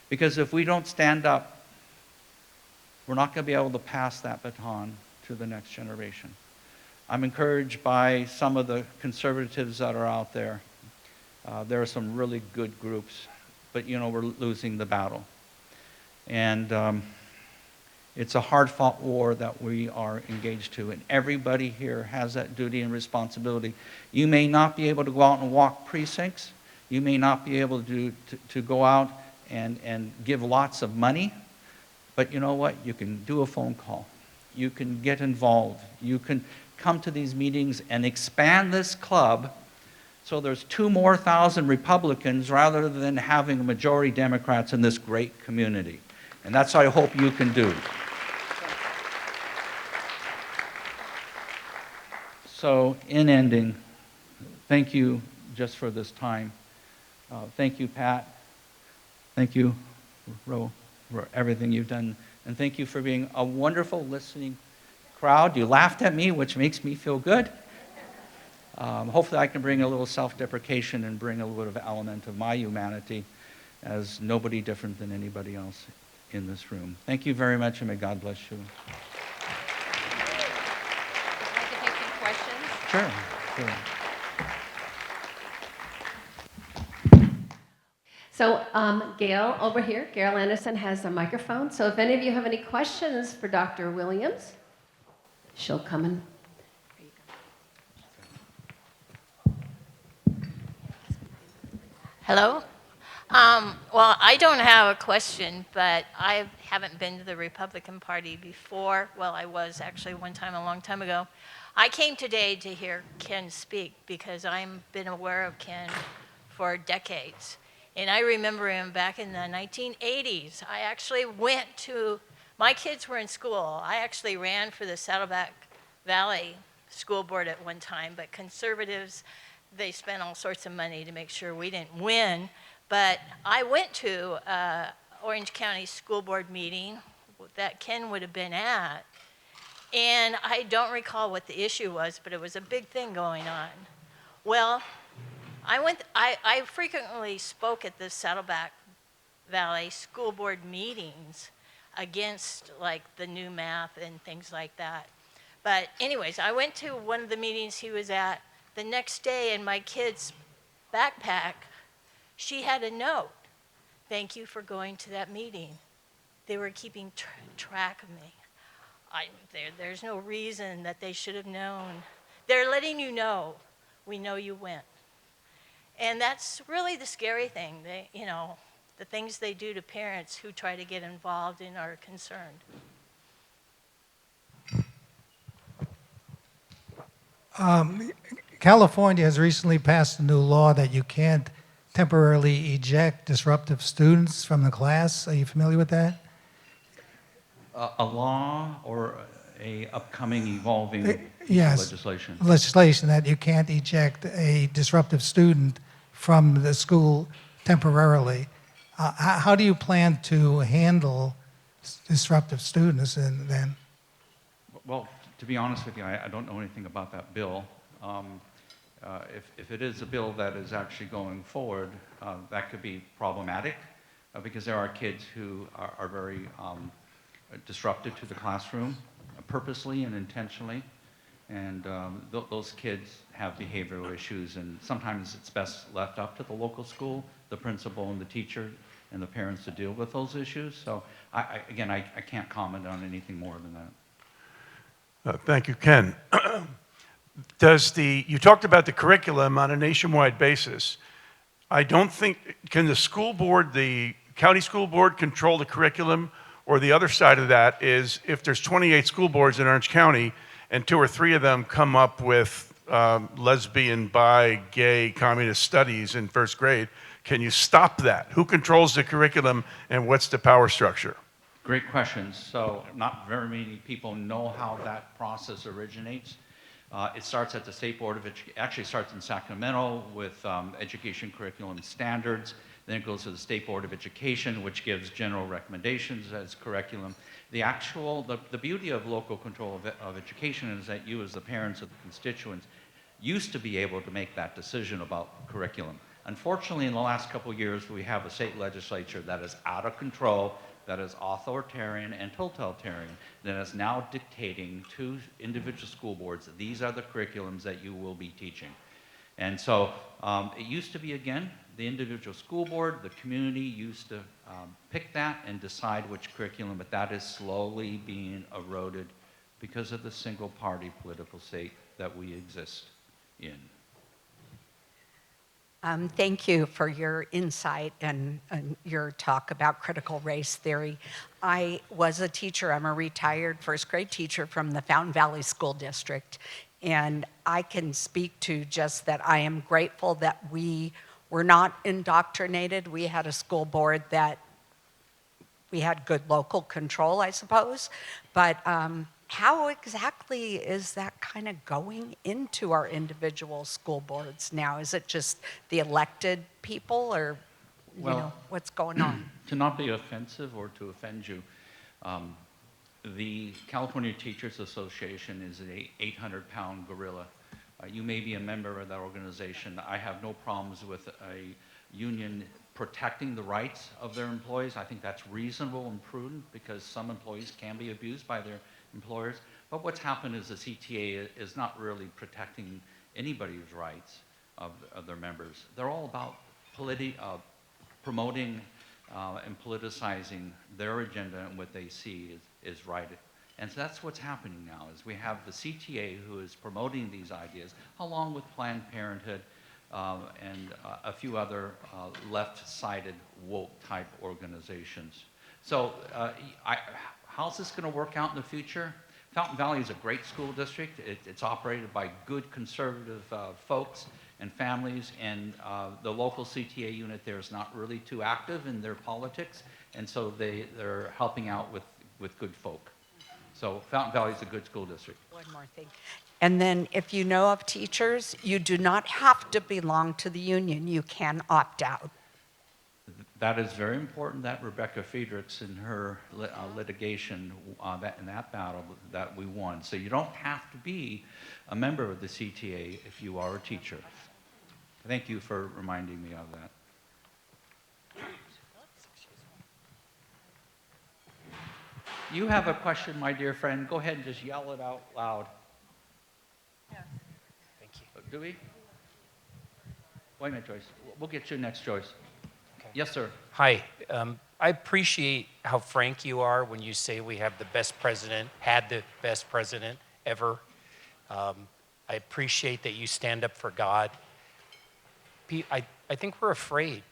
S6: Because if we don't stand up, we're not going to be able to pass that baton to the next generation. I'm encouraged by some of the conservatives that are out there. There are some really good groups, but we're losing the battle. And it's a hard-fought war that we are engaged to, and everybody here has that duty and responsibility. You may not be able to go out and walk precincts. You may not be able to go out and give lots of money, but you know what? You can do a phone call. You can get involved. You can come to these meetings and expand this club so there's 2,000 more Republicans rather than having a majority Democrats in this great community. And that's what I hope you can do. So, in ending, thank you just for this time. Thank you, Pat. Thank you, Ro, for everything you've done And thank you for being a wonderful listening crowd. You laughed at me, which makes me feel good. Hopefully I can bring a little self-deprecation and bring a little bit of element of my humanity as nobody different than anybody else in this room. Thank you very much, and may God bless you.
S1: I'd like to take some questions.
S6: Sure, sure.
S1: So Gail over here, Gail Anderson has a microphone. So if any of you have any questions for Dr. Williams, she'll come in. There you go.
S7: Hello? Well, I don't have a question, but I haven't been to the Republican Party before. Well, I was actually one time a long time ago. I came today to hear Ken speak because I've been aware of Ken for decades. And I remember him back in the 1980s. I actually went to, my kids were in school. I actually ran for the Saddleback Valley School Board at one time, but conservatives, they spent all sorts of money to make sure we didn't win. But I went to Orange County School Board meeting that Ken would have been at, and I don't recall what the issue was, but it was a big thing going on. Well, I frequently spoke at the Saddleback Valley School Board meetings against like the new math and things like that. But anyways, I went to one of the meetings he was at the next day, and my kid's backpack, she had a note. Thank you for going to that meeting. They were keeping track of me. There's no reason that they should have known. They're letting you know, we know you went. And that's really the scary thing. They, you know, the things they do to parents who try to get involved and are concerned.
S8: California has recently passed a new law that you can't temporarily eject disruptive students from the class. Are you familiar with that?
S6: A law or a upcoming evolving
S8: Yes.
S6: legislation?
S8: Legislation that you can't eject a disruptive student from the school temporarily. How do you plan to handle disruptive students and then?
S6: Well, to be honest with you, I don't know anything about that bill. If it is a bill that is actually going forward, that could be problematic because there are kids who are very disruptive to the classroom purposely and intentionally. And those kids have behavioral issues, and sometimes it's best left up to the local school, the principal and the teacher and the parents to deal with those issues. So I can't comment on anything more than that.
S9: Thank you, Ken. You talked about the curriculum on a nationwide basis. I don't think, can the school board, the county school board control the curriculum? Or the other side of that is if there's 28 school boards in Orange County and 2 or 3 of them come up with lesbian, bi, gay, communist studies in first grade, can you stop that? Who controls the curriculum and what's the power structure?
S6: Great questions. So not very many people know how that process originates. It starts at the State Board of Education, actually starts in Sacramento with education curriculum standards. Then it goes to the State Board of Education, which gives general recommendations as curriculum. The beauty of local control of education is that you as the parents of the constituents used to be able to make that decision about curriculum. Unfortunately, in the last couple of years, we have a state legislature that is out of control, that is authoritarian and totalitarian, that is now dictating to individual school boards, these are the curriculums that you will be teaching. And so it used to be, again, the individual school board, the community used to pick that and decide which curriculum, but that is slowly being eroded because of the single party political state that we exist in.
S10: Thank you for your insight and your talk about critical race theory. I was a teacher. I'm a retired first grade teacher from the Fountain Valley School District. And I can speak to just that I am grateful that we were not indoctrinated. We had a school board that we had good local control, I suppose. But how exactly is that kind of going into our individual school boards now? Is it just the elected people, or what's going on?
S6: To not be offensive or to offend you, The California Teachers Association is an 800-pound gorilla. You may be a member of that organization. I have no problems with a union protecting the rights of their employees. I think that's reasonable and prudent because some employees can be abused by their employers. But what's happened is the CTA is not really protecting anybody's rights of their members. They're all about promoting and politicizing their agenda and what they see is right. And so that's what's happening now, is we have the CTA who is promoting these ideas, along with Planned Parenthood and a few other left-sided woke-type organizations. So how's this going to work out in the future? Fountain Valley is a great school district. It's operated by good conservative folks and families, and the local CTA unit there is not really too active in their politics, and so they're helping out with good folk. So Fountain Valley is a good school district.
S10: One more thing. And then if you know of teachers, you do not have to belong to the union. You can opt out.
S6: That is very important that Rebecca Friedrichs in her litigation, in that battle that we won. So you don't have to be a member of the CTA if you are a teacher. Thank you for reminding me of that. You have a question, my dear friend. Go ahead and just yell it out loud.
S11: Thank you.
S6: Do we? Wait a minute, Joyce. We'll get you next, Joyce.
S11: Okay.
S6: Yes, sir.
S11: Hi. I appreciate how frank you are when you say we have the best president, had the best president ever. I appreciate that you stand up for God. I think we're afraid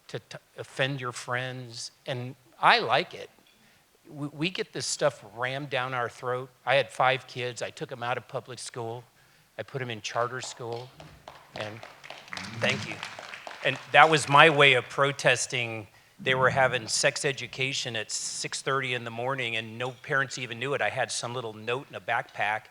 S11: to offend your friends, and I like it. We get this stuff rammed down our throat. I had 5 kids. I took them out of public school. I put them in charter school, and thank you. And that was my way of protesting. They were having sex education at 6:30 in the morning, and no parents even knew it. I had some little note in a backpack,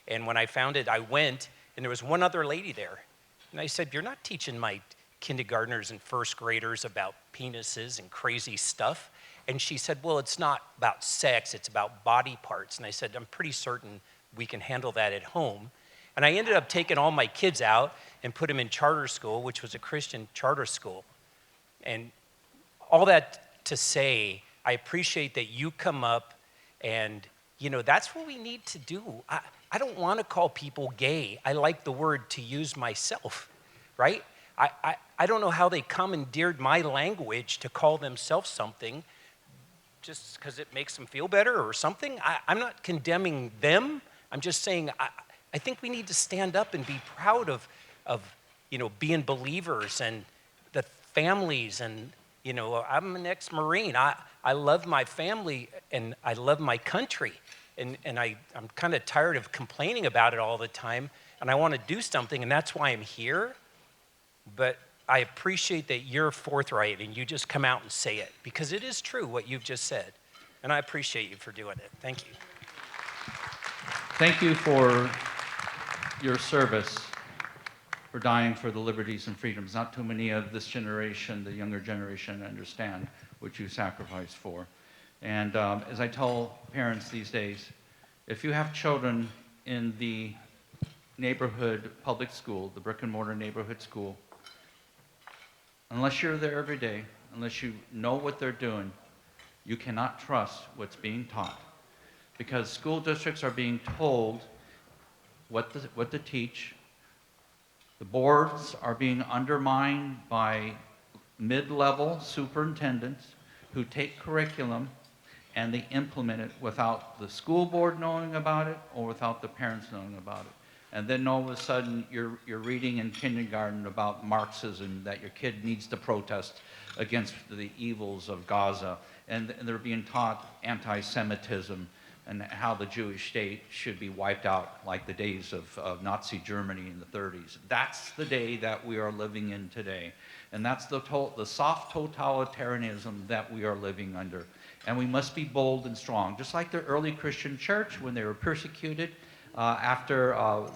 S11: and when I found it, I went, and there was one other lady there. And I said, "You're not teaching my kindergartners and first graders about penises and crazy stuff." And she said, "Well, it's not about sex, it's about body parts." And I said, "I'm pretty certain we can handle that at home." And I ended up taking all my kids out and put them in charter school, which was a Christian charter school. And all that to say, I appreciate that you come up and, that's what we need to do. I don't want to call people gay. I like the word to use myself, right? I don't know how they commandeered my language to call themselves something just because it makes them feel better or something. I'm not condemning them. I'm just saying I think we need to stand up and be proud of being believers and the families. And, I'm an ex-Marine. I love my family and I love my country. And I'm kind of tired of complaining about it all the time. And I want to do something, and that's why I'm here. But I appreciate that you're forthright and you just come out and say it, because it is true what you've just said. And I appreciate you for doing it. Thank you.
S6: Thank you for your service, for dying for the liberties and freedoms. Not too many of this generation, the younger generation, understand what you sacrificed for. And as I tell parents these days, if you have children in the neighborhood public school, the brick and mortar neighborhood school, unless you're there every day, unless you know what they're doing, you cannot trust what's being taught. Because school districts are being told what to teach. The boards are being undermined by mid-level superintendents who take curriculum and they implement it without the school board knowing about it or without the parents knowing about it. And then all of a sudden, you're reading in kindergarten about Marxism, that your kid needs to protest against the evils of Gaza. And they're being taught anti-Semitism and how the Jewish state should be wiped out like the days of Nazi Germany in the 30s. That's the day that we are living in today. And that's the soft totalitarianism that we are living under. And we must be bold and strong. Just like the early Christian church, when they were persecuted, after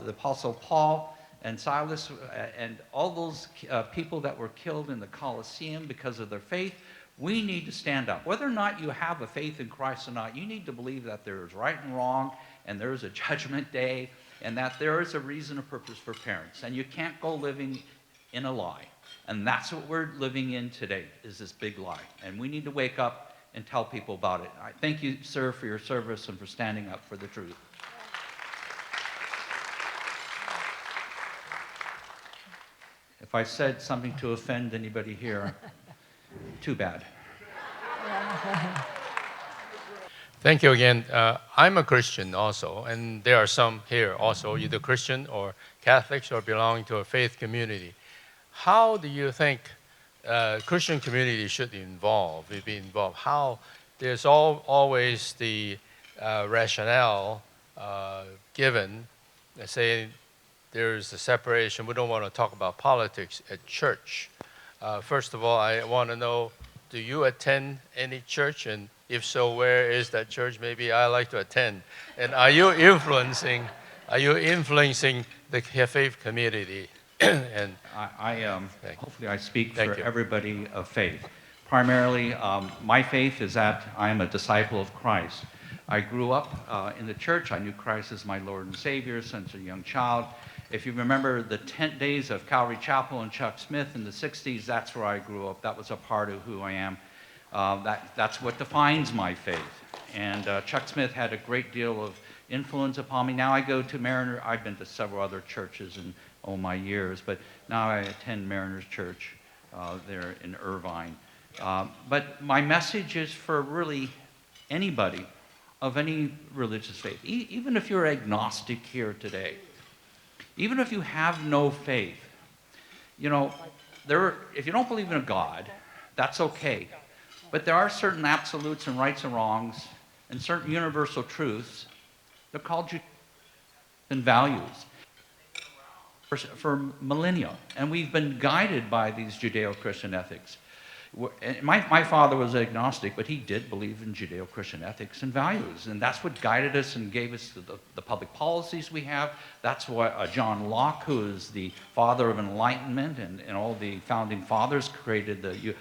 S6: the Apostle Paul and Silas and all those people that were killed in the Colosseum because of their faith, We need to stand up. Whether or not you have a faith in Christ or not, you need to believe that there is right and wrong, and there is a judgment day, and that there is a reason and purpose for parents. And you can't go living in a lie. And that's what we're living in today, is this big lie. And we need to wake up and tell people about it. I thank you, sir, for your service and for standing up for the truth. If I said something to offend anybody here, too bad.
S12: Thank you again. I'm a Christian also, and there are some here also, either Christian or Catholics or belonging to a faith community. How do you think Christian community should be involved? How there's always the rationale given, say there's a separation. We don't want to talk about politics at church. First of all, I want to know, do you attend any church? And if so, where is that church? Maybe I like to attend. And are you influencing the faith community? And
S6: Hopefully I speak for everybody of faith. Primarily, my faith is that I am a disciple of Christ. I grew up in the church. I knew Christ as my Lord and Savior since a young child. If you remember the tent days of Calvary Chapel and Chuck Smith in the 60s, that's where I grew up. That was a part of who I am. That's what defines my faith. And Chuck Smith had a great deal of influence upon me. Now I go to Mariner. I've been to several other churches in all my years, but now I attend Mariner's Church there in Irvine. But my message is for really anybody of any religious faith, even if you're agnostic here today, even if you have no faith, you know, if you don't believe in a God, that's okay. But there are certain absolutes and rights and wrongs and certain universal truths that are called and values for millennia. And we've been guided by these Judeo-Christian ethics. My father was agnostic, but he did believe in Judeo-Christian ethics and values. And that's what guided us and gave us the public policies we have. That's what John Locke, who is the father of enlightenment, and all the founding fathers created the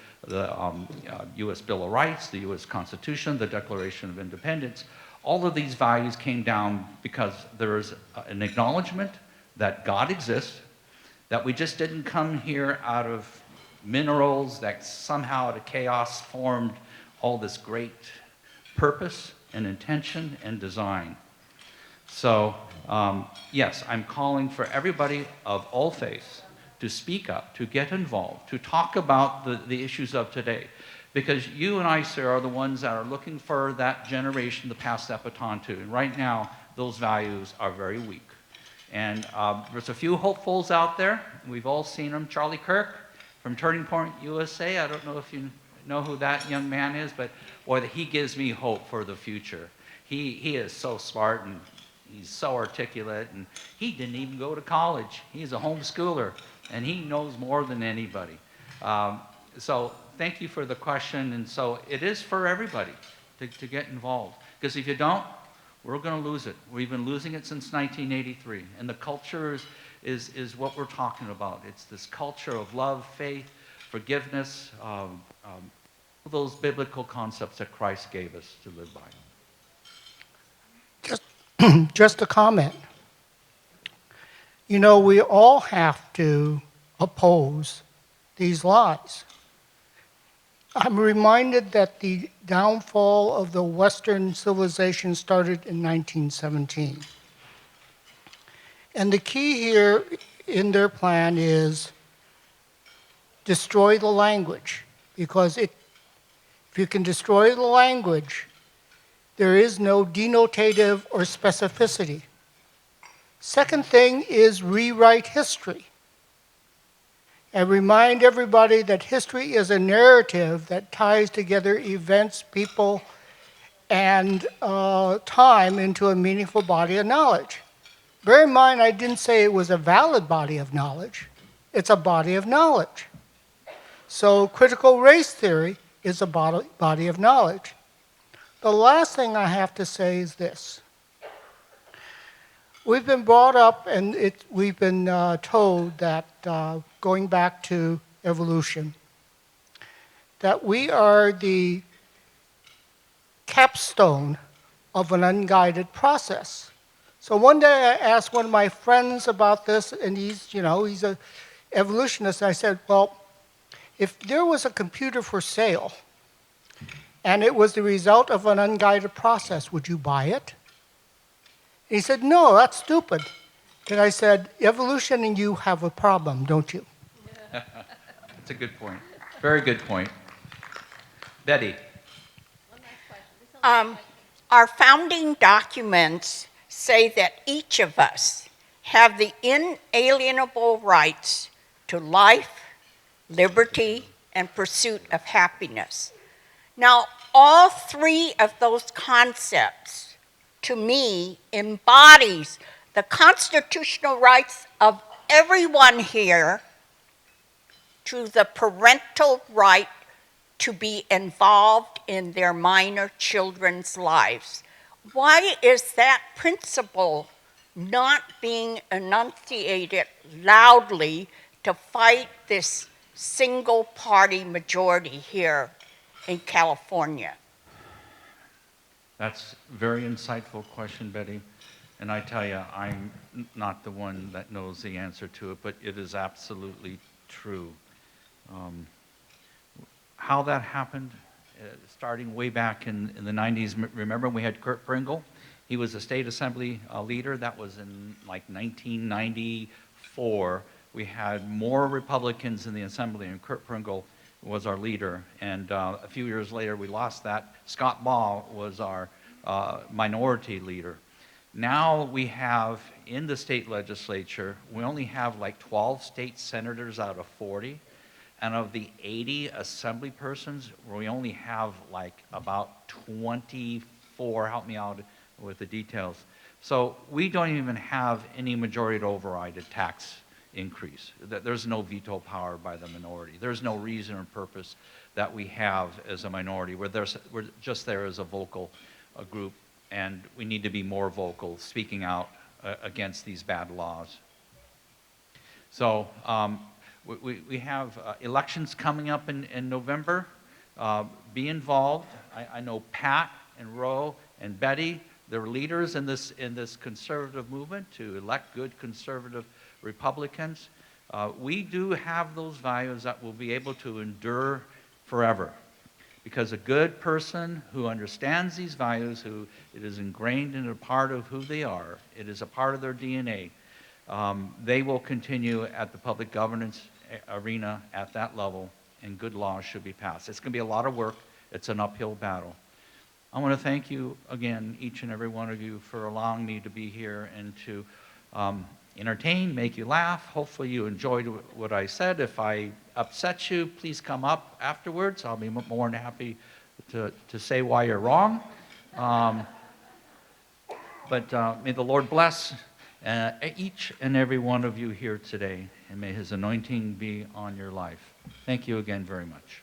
S6: U.S. Bill of Rights, the U.S. Constitution, the Declaration of Independence. All of these values came down because there is an acknowledgement that God exists, that we just didn't come here out of minerals, that somehow out of chaos formed all this great purpose and intention and design. So, yes, I'm calling for everybody of all faiths to speak up, to get involved, to talk about the issues of today. Because you and I, sir, are the ones that are looking for that generation to pass that baton to. And right now, those values are very weak. And there's a few hopefuls out there. We've all seen them. Charlie Kirk from Turning Point USA. I don't know if you know who that young man is, but boy, he gives me hope for the future. He is so smart, and he's so articulate, and he didn't even go to college. He's a homeschooler, and he knows more than anybody. So thank you for the question. And so it is for everybody to get involved. Because if you don't, we're going to lose it. We've been losing it since 1983. And the culture is what we're talking about. It's this culture of love, faith, forgiveness, those biblical concepts that Christ gave us to live by.
S13: Just a comment. You know, we all have to oppose these lies. I'm reminded that the downfall of the Western civilization started in 1917. And the key here in their plan is destroy the language, because if you can destroy the language, there is no denotative or specificity. Second thing is rewrite history. And remind everybody that history is a narrative that ties together events, people, and time into a meaningful body of knowledge. Bear in mind, I didn't say it was a valid body of knowledge. It's a body of knowledge. So critical race theory is a body of knowledge. The last thing I have to say is this. We've been brought up and we've been told that, going back to evolution, that we are the capstone of an unguided process. So one day I asked one of my friends about this, and he's an evolutionist. I said, well, if there was a computer for sale and it was the result of an unguided process, would you buy it? He said, no, that's stupid. And I said, evolution and you have a problem, don't you?
S6: That's a good point. Very good point. Betty.
S14: Our founding documents say that each of us have the inalienable rights to life, liberty, and pursuit of happiness. Now, all three of those concepts, to me, embodies the constitutional rights of everyone here to the parental right to be involved in their minor children's lives. Why is that principle not being enunciated loudly to fight this single-party majority here in California?
S6: That's a very insightful question, Betty. And I tell you, I'm not the one that knows the answer to it, but it is absolutely true. How that happened, starting way back in the 90s, remember we had Kurt Pringle? He was a state assembly leader. That was in like 1994. We had more Republicans in the assembly, and Kurt Pringle was our leader. And a few years later, we lost that. Scott Baugh was our minority leader. Now we have, in the state legislature, we only have like 12 state senators out of 40. And of the 80 assembly persons, we only have like about 24, help me out with the details. So we don't even have any majority to override a tax increase. There's no veto power by the minority. There's no reason or purpose that we have as a minority. We're just there as a vocal group, and we need to be more vocal, speaking out against these bad laws. So we have elections coming up in November. Be involved. I know Pat and Ro and Betty, they're leaders in this conservative movement to elect good conservative Republicans. We do have those values that will be able to endure forever. Because a good person who understands these values, who it is ingrained in a part of who they are, it is a part of their DNA, they will continue at the public governance arena at that level, and good laws should be passed. It's going to be a lot of work. It's an uphill battle. I want to thank you again, each and every one of you, for allowing me to be here and to entertain, make you laugh. Hopefully you enjoyed what I said. If I upset you, please come up afterwards. I'll be more than happy to say why you're wrong. But may the Lord bless each and every one of you here today, and may His anointing be on your life. Thank you again very much.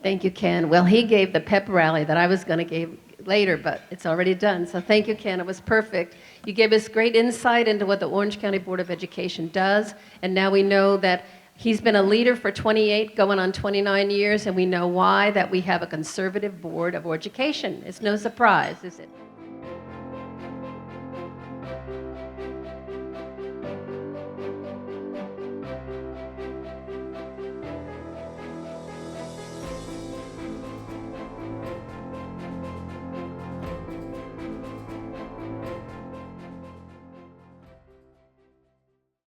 S1: Thank you, Ken. Well, he gave the pep rally that I was going to give later, but it's already done. So thank you, Ken. It was perfect. You gave us great insight into what the Orange County Board of Education does, and now we know that he's been a leader for 28, going on 29 years, and we know why, that we have a conservative Board of Education. It's no surprise, is it?